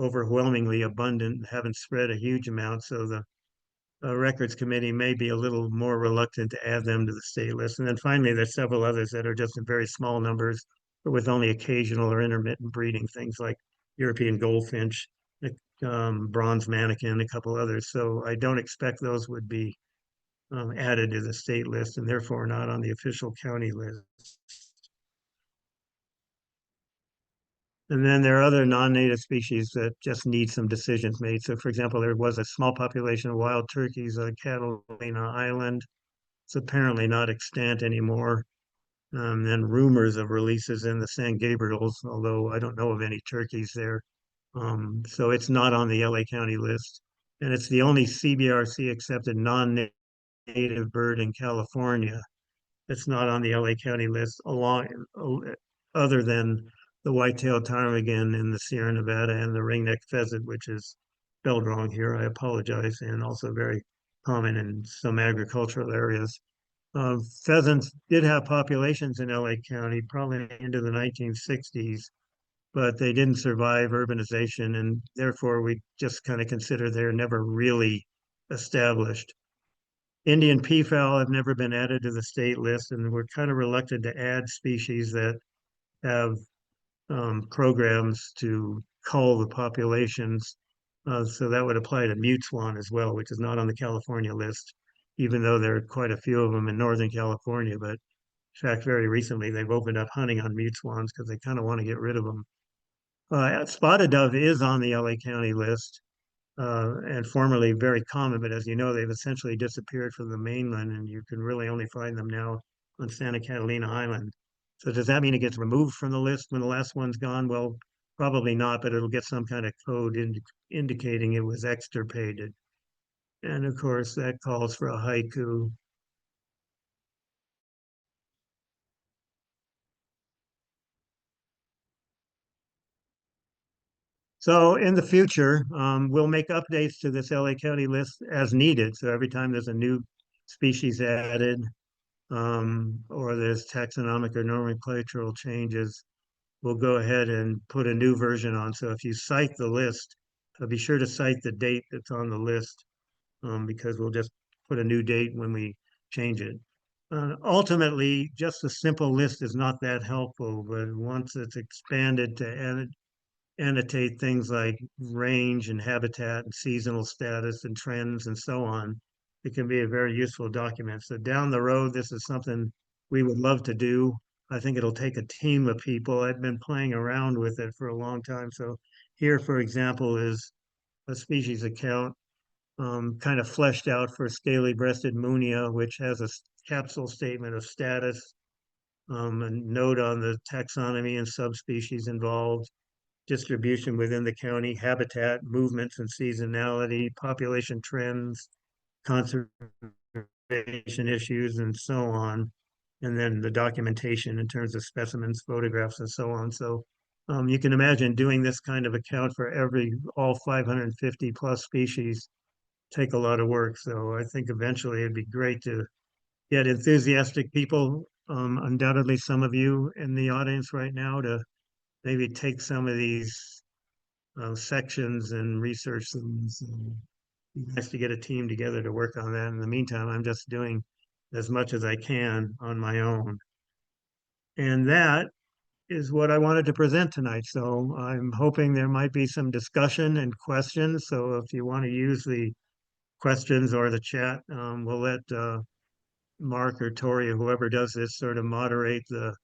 overwhelmingly abundant, haven't spread a huge amount. So the Records Committee may be a little more reluctant to add them to the state list. And then finally, there's several others that are just in very small numbers, but with only occasional or intermittent breeding, things like European goldfinch, bronze manakin, a couple others. So I don't expect those would be added to the state list and therefore not on the official county list. And then there are other non-native species that just need some decisions made. So, for example, there was a small population of wild turkeys on Catalina Island. It's apparently not extant anymore. Then rumors of releases in the San Gabriels, although I don't know of any turkeys there. So it's not on the LA County list. And it's the only CBRC accepted non-native bird in California. It's not on the LA County list along other than the white-tailed ptarmigan in the Sierra Nevada and the ringneck pheasant, which is spelled wrong here. I apologize, and also very common in some agricultural areas. Pheasants did have populations in LA County probably into the 1960s, but they didn't survive urbanization, and therefore we just kind of consider they're never really established. Indian peafowl have never been added to the state list, and we're kind of reluctant to add species that have programs to cull the populations. So that would apply to mute swan as well, which is not on the California list, even though there are quite a few of them in Northern California. But in fact, very recently they've opened up hunting on mute swans because they kind of want to get rid of them. Spotted dove is on the LA County list and formerly very common, but as you know, they've essentially disappeared from the mainland, and you can really only find them now on Santa Catalina Island. So does that mean it gets removed from the list when the last one's gone? Well, probably not, but it'll get some kind of code indicating it was extirpated. And of course, that calls for a haiku. So in the future, we'll make updates to this LA County list as needed. So every time there's a new species added, or there's taxonomic or nomenclatural changes, we'll go ahead and put a new version on. So if you cite the list, be sure to cite the date that's on the list, because we'll just put a new date when we change it. Ultimately, just a simple list is not that helpful, but once it's expanded to annotate things like range and habitat and seasonal status and trends and so on, it can be a very useful document. So down the road, this is something we would love to do. I think it'll take a team of people. I've been playing around with it for a long time. So here, for example, is a species account, kind of fleshed out for scaly-breasted munia, which has a capsule statement of status, a note on the taxonomy and subspecies involved, distribution within the county, habitat, movements and seasonality, population trends, conservation issues, and so on. And then the documentation in terms of specimens, photographs, and so on. So you can imagine doing this kind of account for all 550 plus species take a lot of work. So I think eventually it'd be great to get enthusiastic people, undoubtedly some of you in the audience right now, to maybe take some of these sections and research them. So it'd be nice to get a team together to work on that. In the meantime, I'm just doing as much as I can on my own. And that is what I wanted to present tonight. So I'm hoping there might be some discussion and questions. So if you want to use the questions or the chat, we'll let Mark or Tori or whoever does this sort of moderate the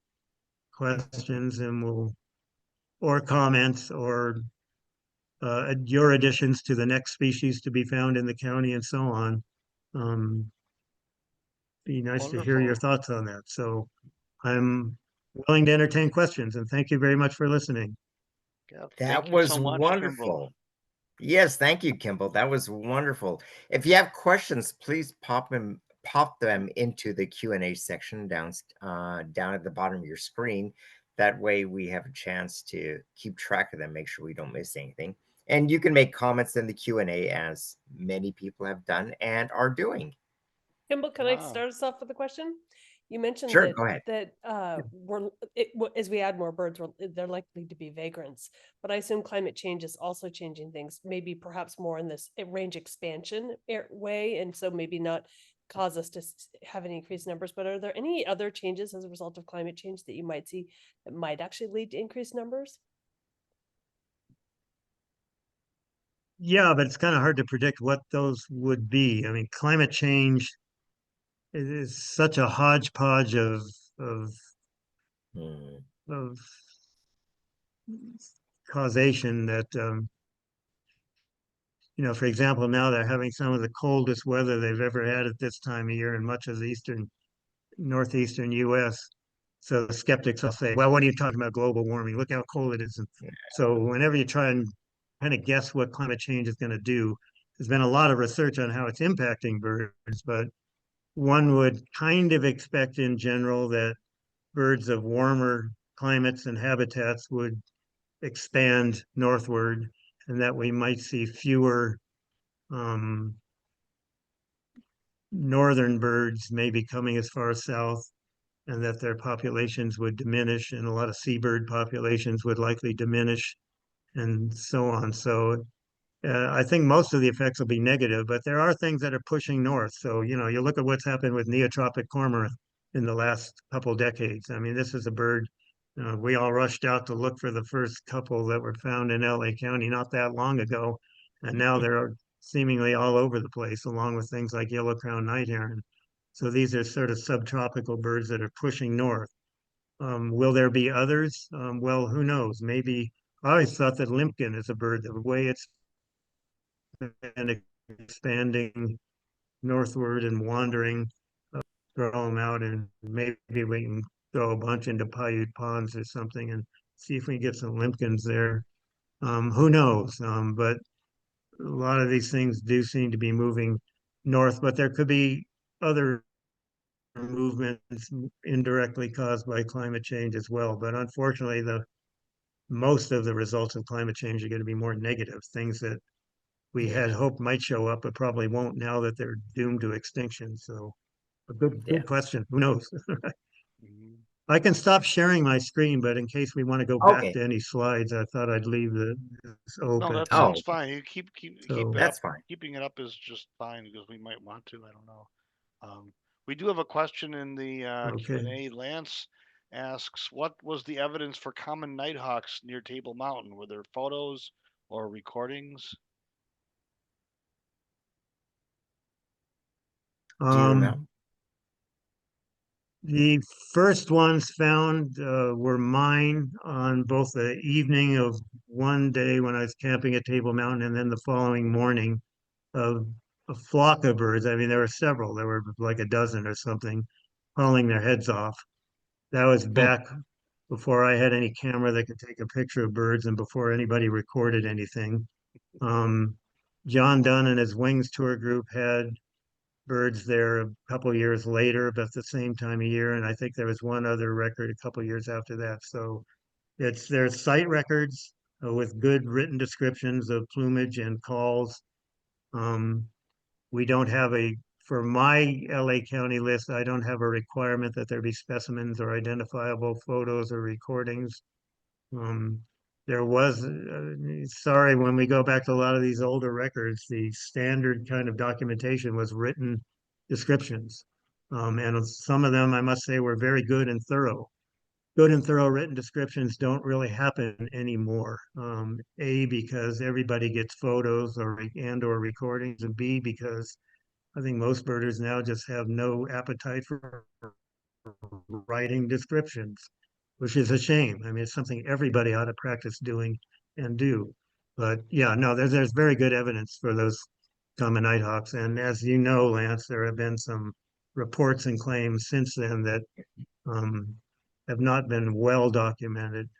questions, and or comments, or your additions to the next species to be found in the county and so on. Um, be nice to hear your Wonderful. thoughts on that. So I'm willing to entertain questions, and thank you very much for listening. Yeah, That thank you so was much, Kimball. wonderful. Yes, thank you, Kimball. That was wonderful. If you have questions, please pop them into the Q&A section down at the bottom of your screen. That way we have a chance to keep track of them, make sure we don't miss anything. And you can make comments in the Q&A, as many people have done and are doing. Kimball, can I Wow. start us off with a question? You mentioned Sure, that go ahead. as we add more birds, they're likely to be vagrants. But I assume climate change is also changing things, maybe perhaps more in this range expansion way, and so maybe not cause us to have any increased numbers. But are there any other changes as a result of climate change that you might see that might actually lead to increased numbers? Yeah, but it's kind of hard to predict what those would be. I mean, climate change is such a hodgepodge of Hmm. of causation that for example, now they're having some of the coldest weather they've ever had at this time of year in much of the northeastern U.S. So the skeptics will say, "Well, what are you talking about global warming? Look how cold it is." And so whenever you try and kind of guess what climate change is going to do, there's been a lot of research on how it's impacting birds, but one would kind of expect in general that birds of warmer climates and habitats would expand northward, and that we might see fewer um, northern birds maybe coming as far south, and that their populations would diminish, and a lot of seabird populations would likely diminish, and so on. So I think most of the effects will be negative, but there are things that are pushing north. So, you look at what's happened with neotropic cormorant in the last couple decades. I mean, this is a bird. We all rushed out to look for the first couple that were found in LA County not that long ago, and now they're seemingly all over the place, along with things like yellow-crowned night heron. So these are sort of subtropical birds that are pushing north. Will there be others? Well, who knows? Maybe I always thought that limpkin is a bird, the way it's and expanding northward and wandering, throw them out, and maybe we can throw a bunch into Paiute ponds or something and see if we can get some limpkins there. Who knows? But a lot of these things do seem to be moving north, but there could be other movements indirectly caused by climate change as well. But unfortunately, most of the results of climate change are going to be more negative, things that we had Yeah. hoped might show up, but probably won't now that they're doomed to extinction. So a Yeah. good question. Who knows? Mhm. I can stop sharing my screen, but in case we want to go back Okay. to any slides, I thought I'd leave this No, open. that sounds Oh, fine. You keep So, it up. that's fine. Keeping it up is just fine because we might want to. I don't know. We do have a question in the okay. Q&A. Lance asks, "What was the evidence for common nighthawks near Table Mountain? Were there photos or recordings?" Do you Um, remember? the first ones found were mine on both the evening of one day when I was camping at Table Mountain and then the following morning of a flock of birds. I mean, there were several. There were like a dozen or something hauling their heads off. That was Hmm. back before I had any camera that could take a picture of birds and before anybody recorded anything. Um, John Dunn and his Wings tour group had birds there a couple years later, about the same time of year. And I think there was one other record a couple years after that. So there's site records with good written descriptions of plumage and calls. Um, we don't have for my LA County list, I don't have a requirement that there be specimens or identifiable photos or recordings. Um, there was, sorry, when we go back to a lot of these older records, the standard kind of documentation was written descriptions. And some of them, I must say, were very good and thorough. Good and thorough written descriptions don't really happen anymore. A, because everybody gets photos or recordings, and B, because I think most birders now just have no appetite for writing descriptions, which is a shame. I mean, it's something everybody ought to practice doing and do. But yeah, no, there's very good evidence for those common nighthawks. And as you know, Lance, there have been some reports and claims since then that um, have not been well documented.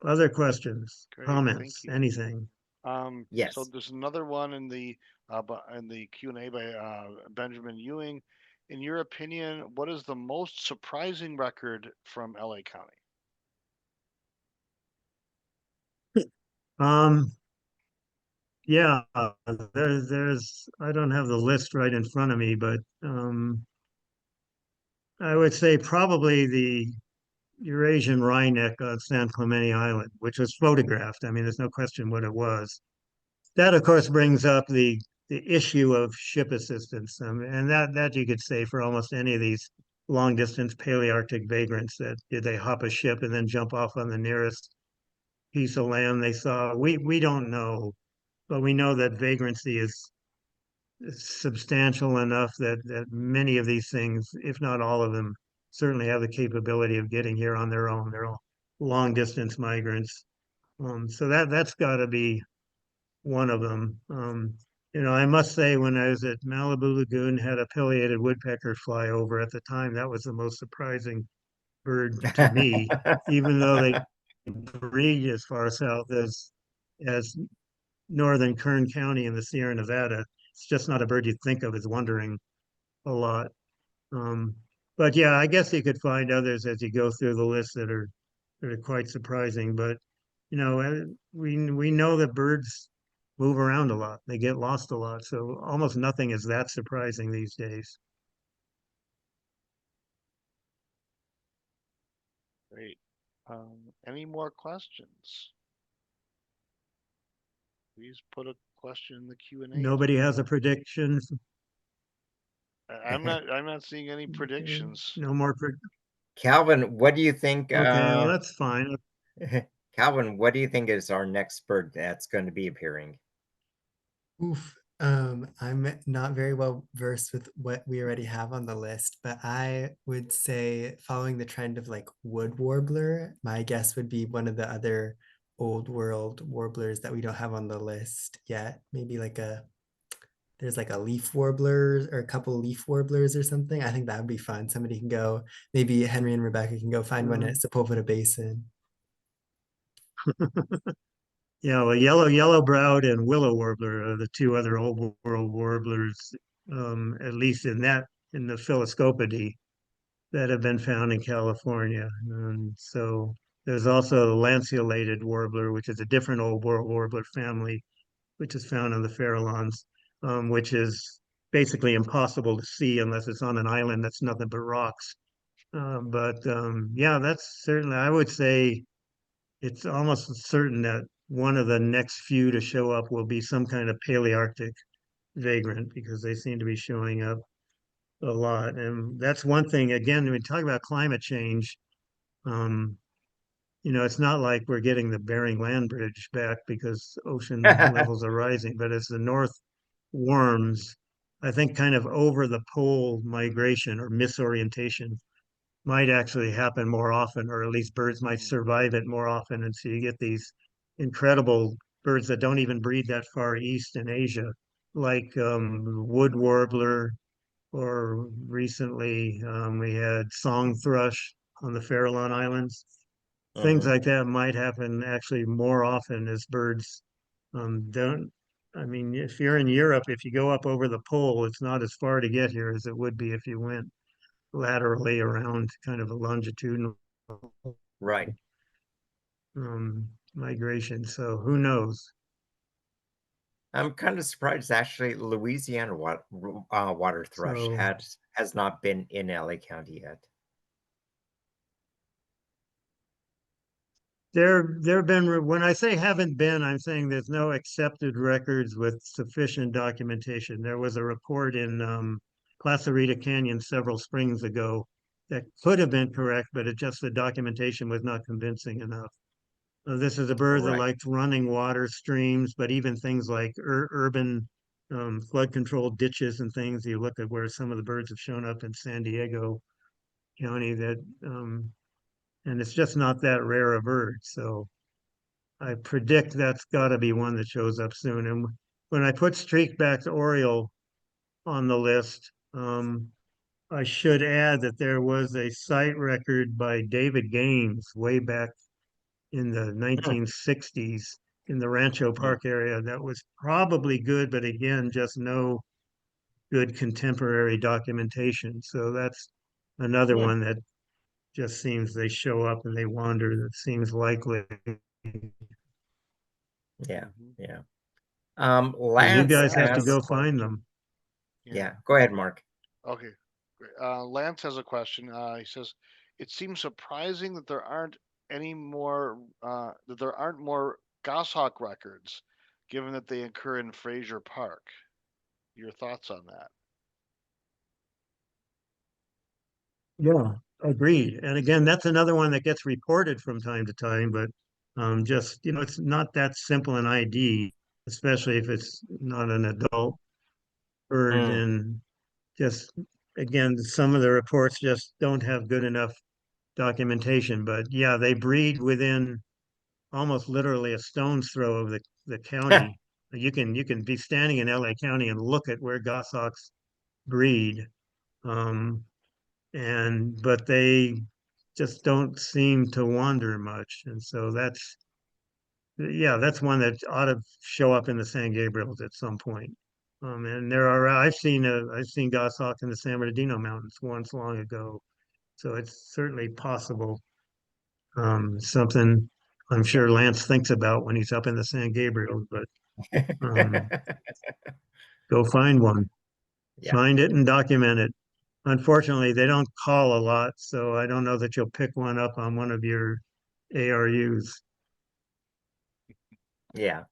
Other questions, Great, thank comments, you. anything? So Yes. there's another one in the Q&A by Benjamin Ewing. In your opinion, what is the most surprising record from LA County? Um, yeah, there's I don't have the list right in front of me, but I would say probably the Eurasian wryneck on San Clemente Island, which was photographed. I mean, there's no question what it was. That, of course, brings up the issue of ship assistance, and that you could say for almost any of these long distance Palearctic vagrants that did they hop a ship and then jump off on the nearest piece of land they saw. We don't know, but we know that vagrancy is substantial enough that many of these things, if not all of them, certainly have the capability of getting here on their own. They're all long distance migrants. So that's got to be one of them. I must say, when I was at Malibu Lagoon, had a pileated woodpecker fly over at the time. That was the most surprising bird to me, even though they breed as far south as northern Kern County in the Sierra Nevada. It's just not a bird you'd think of as wandering a lot. Um, but yeah, I guess you could find others as you go through the list that are quite surprising. But we know that birds move around a lot; they get lost a lot. So almost nothing is that surprising these days. Great. Any more questions? Please put a question in the Q&A if Nobody you has a prediction. I'm not seeing any Okay, predictions. no more. Calvin, what do you think? Okay, well that's fine. Calvin, what do you think is our next bird that's going to be appearing? Oof. I'm not very well versed with what we already have on the list, but I would say following the trend of like wood warbler, my guess would be one of the other old world warblers that we don't have on the list yet. Maybe there's like a leaf warbler or a couple leaf warblers or something. I think that would be fun. Somebody can go, maybe Henry and Rebecca can go find one at Sepulveda Basin. Yeah, well, yellow-browed and willow warbler are the two other old world warblers, at least in the Philoscopidae. that have been found in California. And so there's also the lanceolated warbler, which is a different old world warbler family, which is found on the Farallones, which is basically impossible to see unless it's on an island that's nothing but rocks. Yeah, that's certainly, I would say it's almost certain that one of the next few to show up will be some kind of Palearctic vagrant because they seem to be showing up a lot. And that's one thing, again, when we talk about climate change, um, it's not like we're getting the Bering Land Bridge back because ocean levels are rising, but as the north warms, I think kind of over the pole migration or misorientation might actually happen more often, or at least birds might Mm, survive it more often. And so you get these incredible birds that don't even breed that far east in Asia, like wood warbler, or recently we had song thrush on the Farallon Islands. Things Hmm. like that might happen actually more often as birds don't. I mean, if you're in Europe, if you go up over the pole, it's not as far to get here as it would be if you went laterally around kind of a longitudinal Right. migration. So who knows? I'm kind of surprised actually Louisiana water thrush So has not been in LA County yet. there have been, when I say haven't been, I'm saying there's no accepted records with sufficient documentation. There was a report in Placerita Canyon several springs ago that could have been correct, but it just the documentation was not convincing enough. This is a bird that Right. likes running water streams, but even things like urban flood control ditches and things. You look at where some of the birds have shown up in San Diego County that, and it's just not that rare a bird. So I predict that's got to be one that shows up soon. And when I put streakback oriole on the list, I should add that there was a site record by David Gaines way back in the Hmm. 1960s in the Rancho Hmm. Park area that was probably good, but again, just no good contemporary documentation. So that's another Hmm. one that just seems they show up and they wander. That seems likely. Yeah. mhm. Yeah. So you Lance guys Lance have to has a has, go find question. them. Yeah. yeah, go ahead, Mark. Okay. Great. Lance has a question. He says, "It seems surprising that there aren't more goshawk records, given that they occur in Fraser Park. Your thoughts on that?" Yeah, agreed. And again, that's another one that gets reported from time to time, but just, it's not that simple an ID, especially if it's not an adult bird. Mm. And just, again, some of the reports just don't have good enough documentation. But yeah, they breed within almost literally a stone's throw of the county. You can be standing in LA County and look at where goshawks breed. Um, and but they just don't seem to wander much. And so that's one that ought to show up in the San Gabriels at some point. And I've seen goshawk in the San Bernardino Mountains once long ago, so it's certainly possible. Something I'm sure Lance thinks about when he's up in the San Gabriels, but um, go find one, Yeah. find it and document it. Unfortunately, they don't call a lot, so I don't know that you'll pick one up on one of your ARUs. Yeah.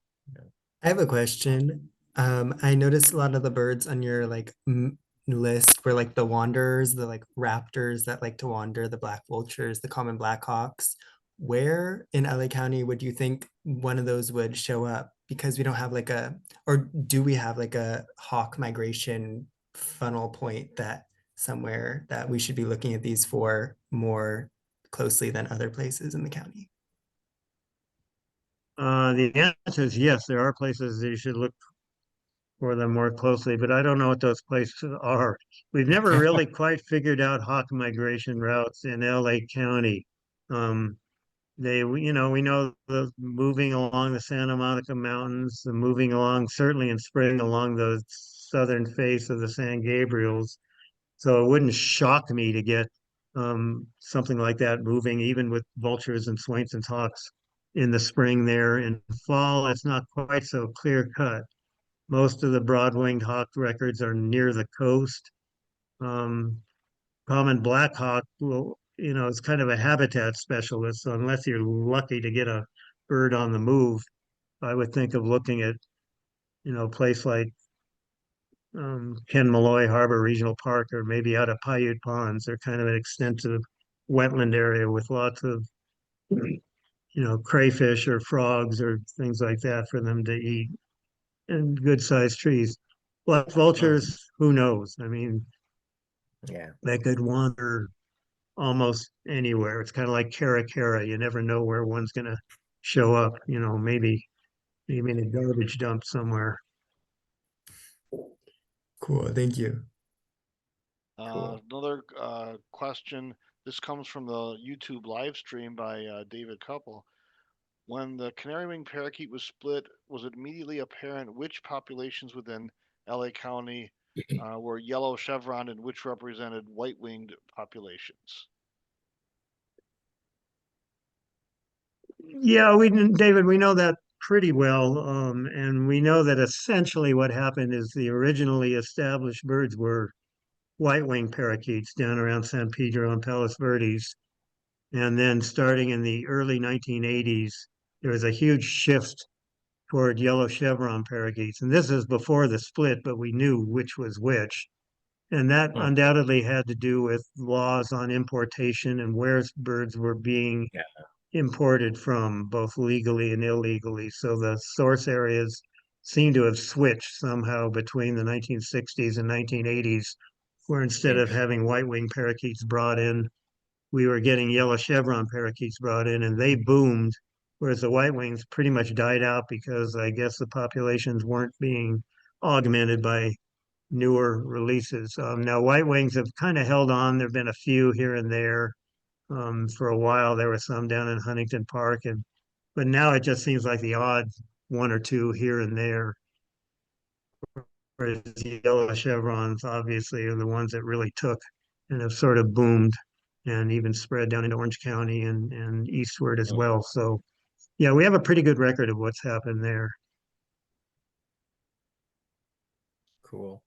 I have a question. I noticed a lot of the birds on your like list were like the wanderers, the like raptors that like to wander, the black vultures, the common black hawks. Where in LA County would you think one of those would show up? Because we don't have like or do we have like a hawk migration funnel point that somewhere that we should be looking at these for more closely than other places in the county? The answer is yes, there are places that you should look for them more closely, but I don't know what those places are. We've never really quite figured out hawk migration routes in LA County. Um, we know the moving along the Santa Monica Mountains, the moving along certainly in spring along the southern face of the San Gabriels. So it wouldn't shock me to get something like that moving, even with vultures and swains and hawks in the spring there. In fall, it's not quite so clear cut. Most of the broad-winged hawk records are near the coast. Um, Common black hawk will, it's kind of a habitat specialist. So unless you're lucky to get a bird on the move, I would think of looking at, a place like Ken Malloy Harbor Regional Park or maybe out at Paiute Ponds. They're kind of an extensive wetland area with lots of, crayfish or frogs or things like that for them to eat and good sized trees. Black Mhm. vultures, who knows? I mean, Yeah. they could wander almost anywhere. It's kind of like Kara Kara. You never know where one's going to show up, maybe in a garbage dump somewhere. Cool. Thank you. Cool. Another question. This comes from the YouTube live stream by David Couple. When the canary wing parakeet was split, was it immediately apparent which populations within LA County were yellow chevron and which represented white winged populations? Yeah, David, we know that pretty well. And we know that essentially what happened is the originally established birds were white-winged parakeets down around San Pedro and Palos Verdes. And then starting in the early 1980s, there was a huge shift toward yellow chevron parakeets. And this is before the split, but we knew which was which. And that Mhm. undoubtedly had to do with laws on importation and where birds were being Yeah. imported from, both legally and illegally. So the source areas seem to have switched somehow between the 1960s and 1980s, where instead of Interesting. having white-winged parakeets brought in, we were getting yellow chevron parakeets brought in, and they boomed, whereas the white wings pretty much died out because I guess the populations weren't being augmented by newer releases. Now, white wings have kind of held on. There have been a few here and there. For a while, there were some down in Huntington Park, but now it just seems like the odd one or two here and there. Whereas the yellow chevrons, obviously, are the ones that really took and have sort of boomed and even spread down into Orange County and eastward as Mhm. well. So, yeah, we have a pretty good record of what's happened there. Cool.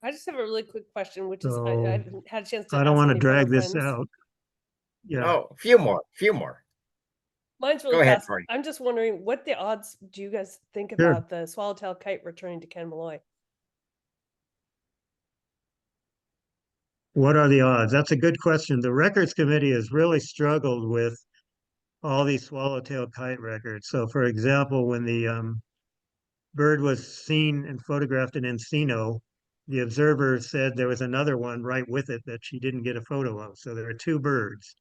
I just have a really quick question, which is I So haven't had a chance I to don't ask want to any of our drag this friends. out. Yeah. Oh, a few more. Few more. Mine's really Go ahead, fast. Party. I'm just wondering what the odds do you guys think Sure. about the swallowtail kite returning to Ken Malloy? What are the odds? That's a good question. The records committee has really struggled with all these swallowtail kite records. So, for example, when the bird was seen and photographed in Encino, the observer said there was another one right with it that she didn't get a photo of. So there are two birds.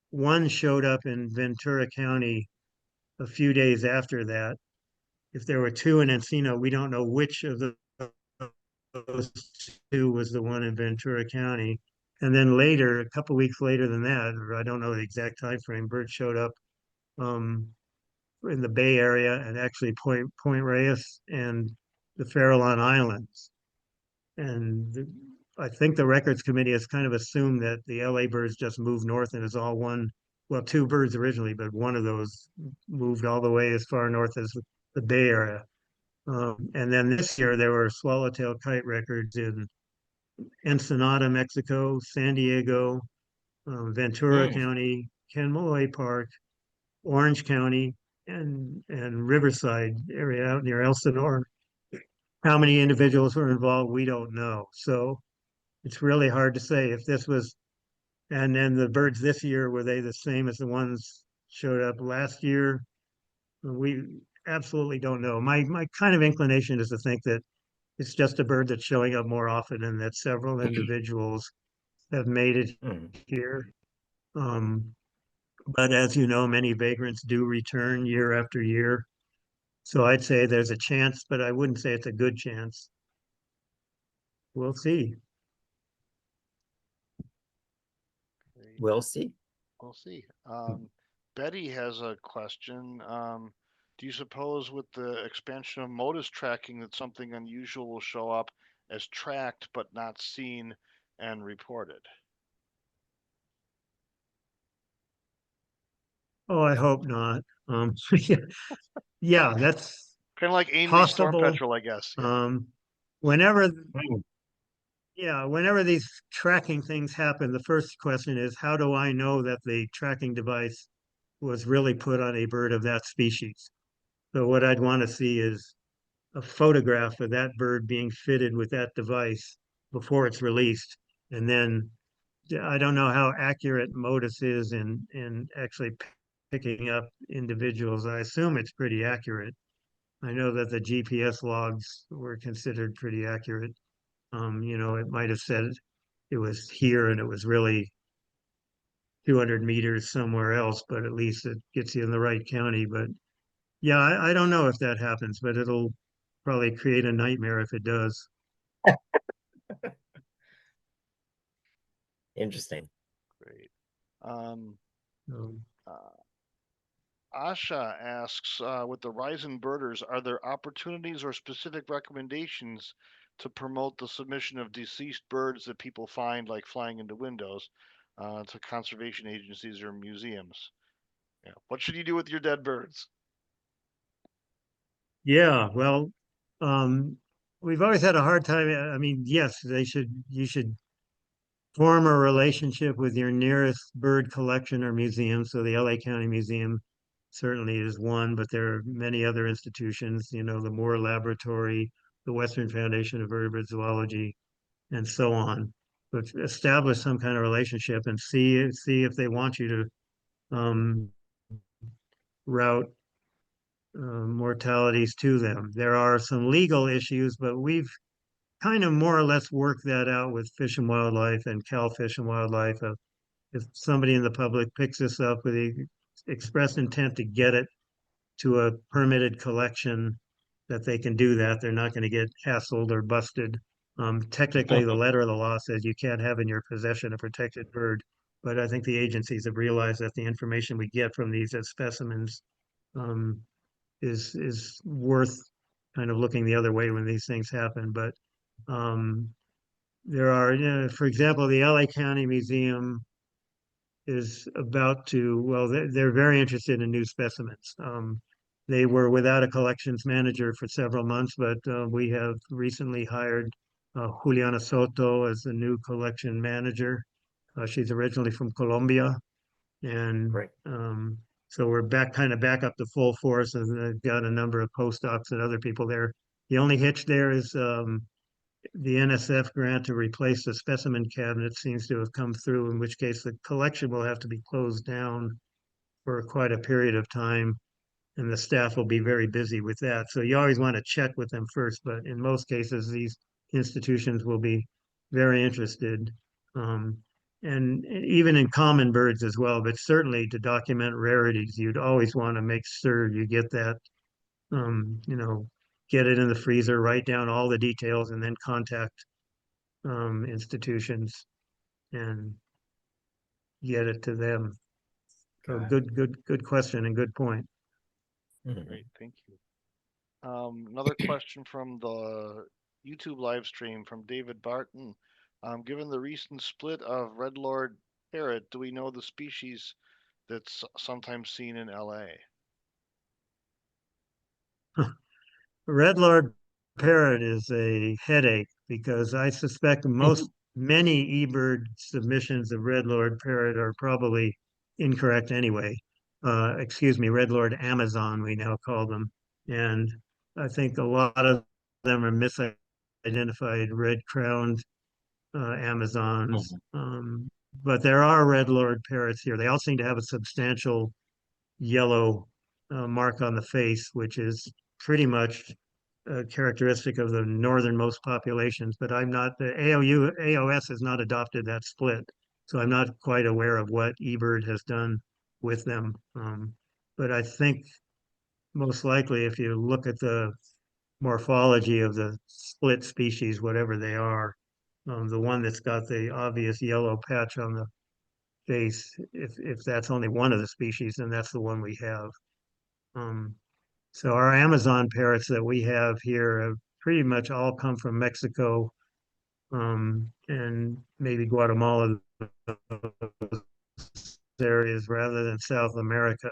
One showed up in Ventura County a few days after that. If there were two in Encino, we don't know which of those two was the one in Ventura County. And then later, a couple weeks later than that, or I don't know the exact time frame, bird showed up um, in the Bay Area and actually Point Reyes and the Farallon Islands. And I think the records committee has kind of assumed that the LA birds just moved north and is all one, well, two birds originally, but one of those moved all the way as far north as the Bay Area. And then this year there were swallowtail kite records in Ensenada, Mexico, San Diego, Ventura Mm. County, Ken Malloy Park, Orange County, and Riverside area out near Elsinore. How many individuals were involved, we don't know. So it's really hard to say if this was, and then the birds this year, were they the same as the ones showed up last year? We absolutely don't know. My kind of inclination is to think that it's just a bird that's showing up more often and that several individuals have made it Mm. here. Um, but as you know, many vagrants do return year after year. So I'd say there's a chance, but I wouldn't say it's a good chance. We'll see. Okay, We'll see. we'll see. Betty has a question. Do you suppose with the expansion of modus tracking that something unusual will show up as tracked but not seen and reported? Oh, I hope not. Yeah, yeah, that's Kind of like angry storm possible. petrel, I guess. Yeah. Whenever, yeah, whenever these tracking things happen, the first question is, how do I know that the tracking device was really put on a bird of that species? So what I'd want to see is a photograph of that bird being fitted with that device before it's released. And then I don't know how accurate Modus is in actually picking up individuals. I assume it's pretty accurate. I know that the GPS logs were considered pretty accurate. It might have said it was here and it was really 200 meters somewhere else, but at least it gets you in the right county. But yeah, I don't know if that happens, but it'll probably create a nightmare if it does. Interesting. Great. Um, So, uh, Asha asks, with the rise in birders, are there opportunities or specific recommendations to promote the submission of deceased birds that people find, like flying into windows, to conservation agencies or museums? Yeah. What should you do with your dead birds? yeah, well, um, we've always had a hard time. I mean, yes, you should form a relationship with your nearest bird collection or museum. So the LA County Museum certainly is one, but there are many other institutions, the Moore Laboratory, the Western Foundation of Vertebrate Zoology, and so on. But establish some kind of relationship and see if they want you to route mortalities to them. There are some legal issues, but we've kind of more or less worked that out with Fish and Wildlife and Cal Fish and Wildlife. If somebody in the public picks this up with the express intent to get it to a permitted collection, that they can do that. They're not going to get hassled or busted. Technically, the letter of the law says you can't have in your possession a protected bird, but I think the agencies have realized that the information we get from these as specimens um, is worth kind of looking the other way when these things happen. But um, there are, for example, the LA County Museum is about to, well, they're very interested in new specimens. They were without a collections manager for several months, but we have recently hired Juliana Soto as the new collection manager. She's originally from Colombia, and Great. so we're kind of back up to full force, and they've got a number of postdocs and other people there. The only hitch there is the NSF grant to replace the specimen cabinet seems to have come through, in which case the collection will have to be closed down for quite a period of time, and the staff will be very busy with that. So you always want to check with them first, but in most cases, these institutions will be very interested. Um, and even in common birds as well, but certainly to document rarities, you'd always want to make sure you get that, um, you know, get it in the freezer, write down all the details, and then contact institutions and get it to them. So Got it. good question and good point. Mhm. Great, thank you. Another question from the YouTube live stream from David Barton. Given the recent split of red lord parrot, do we know the species that's sometimes seen in LA? Red Lord Parrot is a headache because I suspect many eBird submissions of Red Lord Parrot are probably incorrect anyway. Excuse me, Red Lord Amazon, we now call them. And I think a lot of them are misidentified red-crowned Amazons. Mhm. But there are Red Lord Parrots here. They all seem to have a substantial yellow mark on the face, which is pretty much characteristic of the northernmost populations. But I'm not, the AOS has not adopted that split. So I'm not quite aware of what eBird has done with them. But I think most likely, if you look at the morphology of the split species, whatever they are, the one that's got the obvious yellow patch on the face, if that's only one of the species, then that's the one we have. Um, so our Amazon parrots that we have here have pretty much all come from Mexico, and maybe Guatemala. areas rather than South America,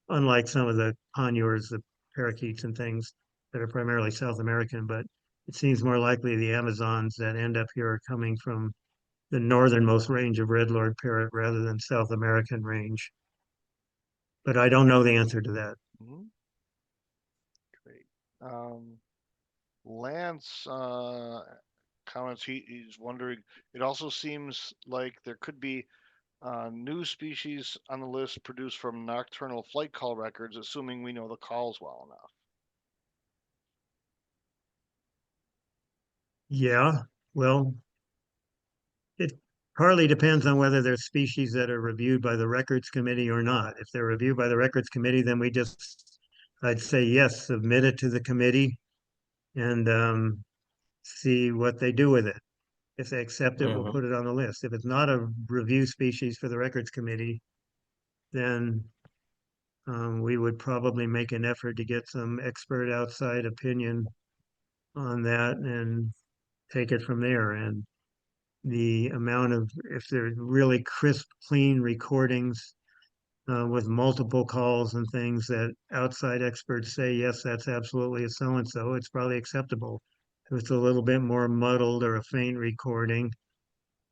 unlike some of the conures, the parakeets and things that are primarily South American. But it seems more likely the Amazons that end up here are coming from the northernmost range of red-lord parrot rather than South American range. But I don't know the answer to that. Mhm. Great. Lance comments, he's wondering, it also seems like there could be new species on the list produced from nocturnal flight call records, assuming we know the calls well enough. Yeah, well, it partly depends on whether there's species that are reviewed by the records committee or not. If they're reviewed by the records committee, then I'd say yes, submit it to the committee and see what they do with it. If they accept it, we'll Mhm. put it on the list. If it's not a review species for the records committee, then we would probably make an effort to get some expert outside opinion on that and take it from there. And the amount of, if there's really crisp, clean recordings with multiple calls and things that outside experts say, yes, that's absolutely a so-and-so, it's probably acceptable. If it's a little bit more muddled or a faint recording,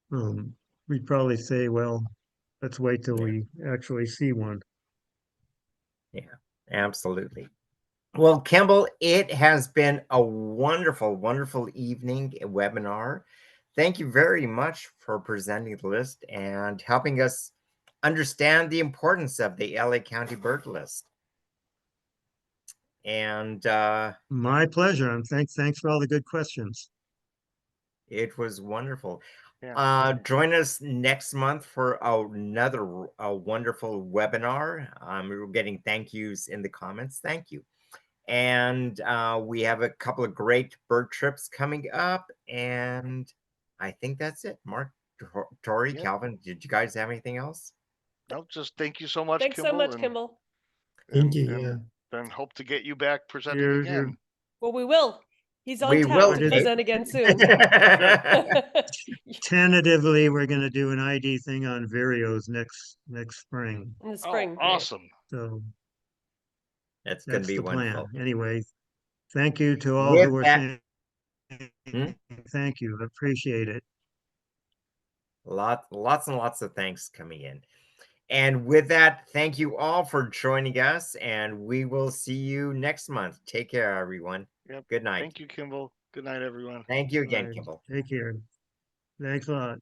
we'd probably say, well, let's wait till Yeah. we actually see one. Yeah, absolutely. Well, Kimball, it has been a wonderful, wonderful evening webinar. Thank you very much for presenting the list and helping us understand the importance of the LA County Bird List. And My pleasure. And thanks for all the good questions. it was wonderful. Yeah. Join us next month for another wonderful webinar. We're getting thank yous in the comments. Thank you. And we have a couple of great bird trips coming up. And I think that's it. Mark, Tori, Yep. Calvin, did you guys have anything else? No, just thank you so much, Thanks so Kimball. much, Kimball. Thank you. Yeah. Then hope to get you back presenting You're again. Well, we will. He's on We tap will, to Kate. present again soon. tentatively we're going to do an ID thing on Vireos next spring. In the Oh, spring. awesome. So That's going to that's be the plan. wonderful. Anyway, thank you to all With who were that, saying thank you. Appreciate it. lots and lots of thanks coming in. And with that, thank you all for joining us, and we will see you next month. Take care, everyone. Yep. Good night. Thank you, Kimball. Good night, everyone. Thank you again, Bye. Kimball. Take care. Thanks a lot.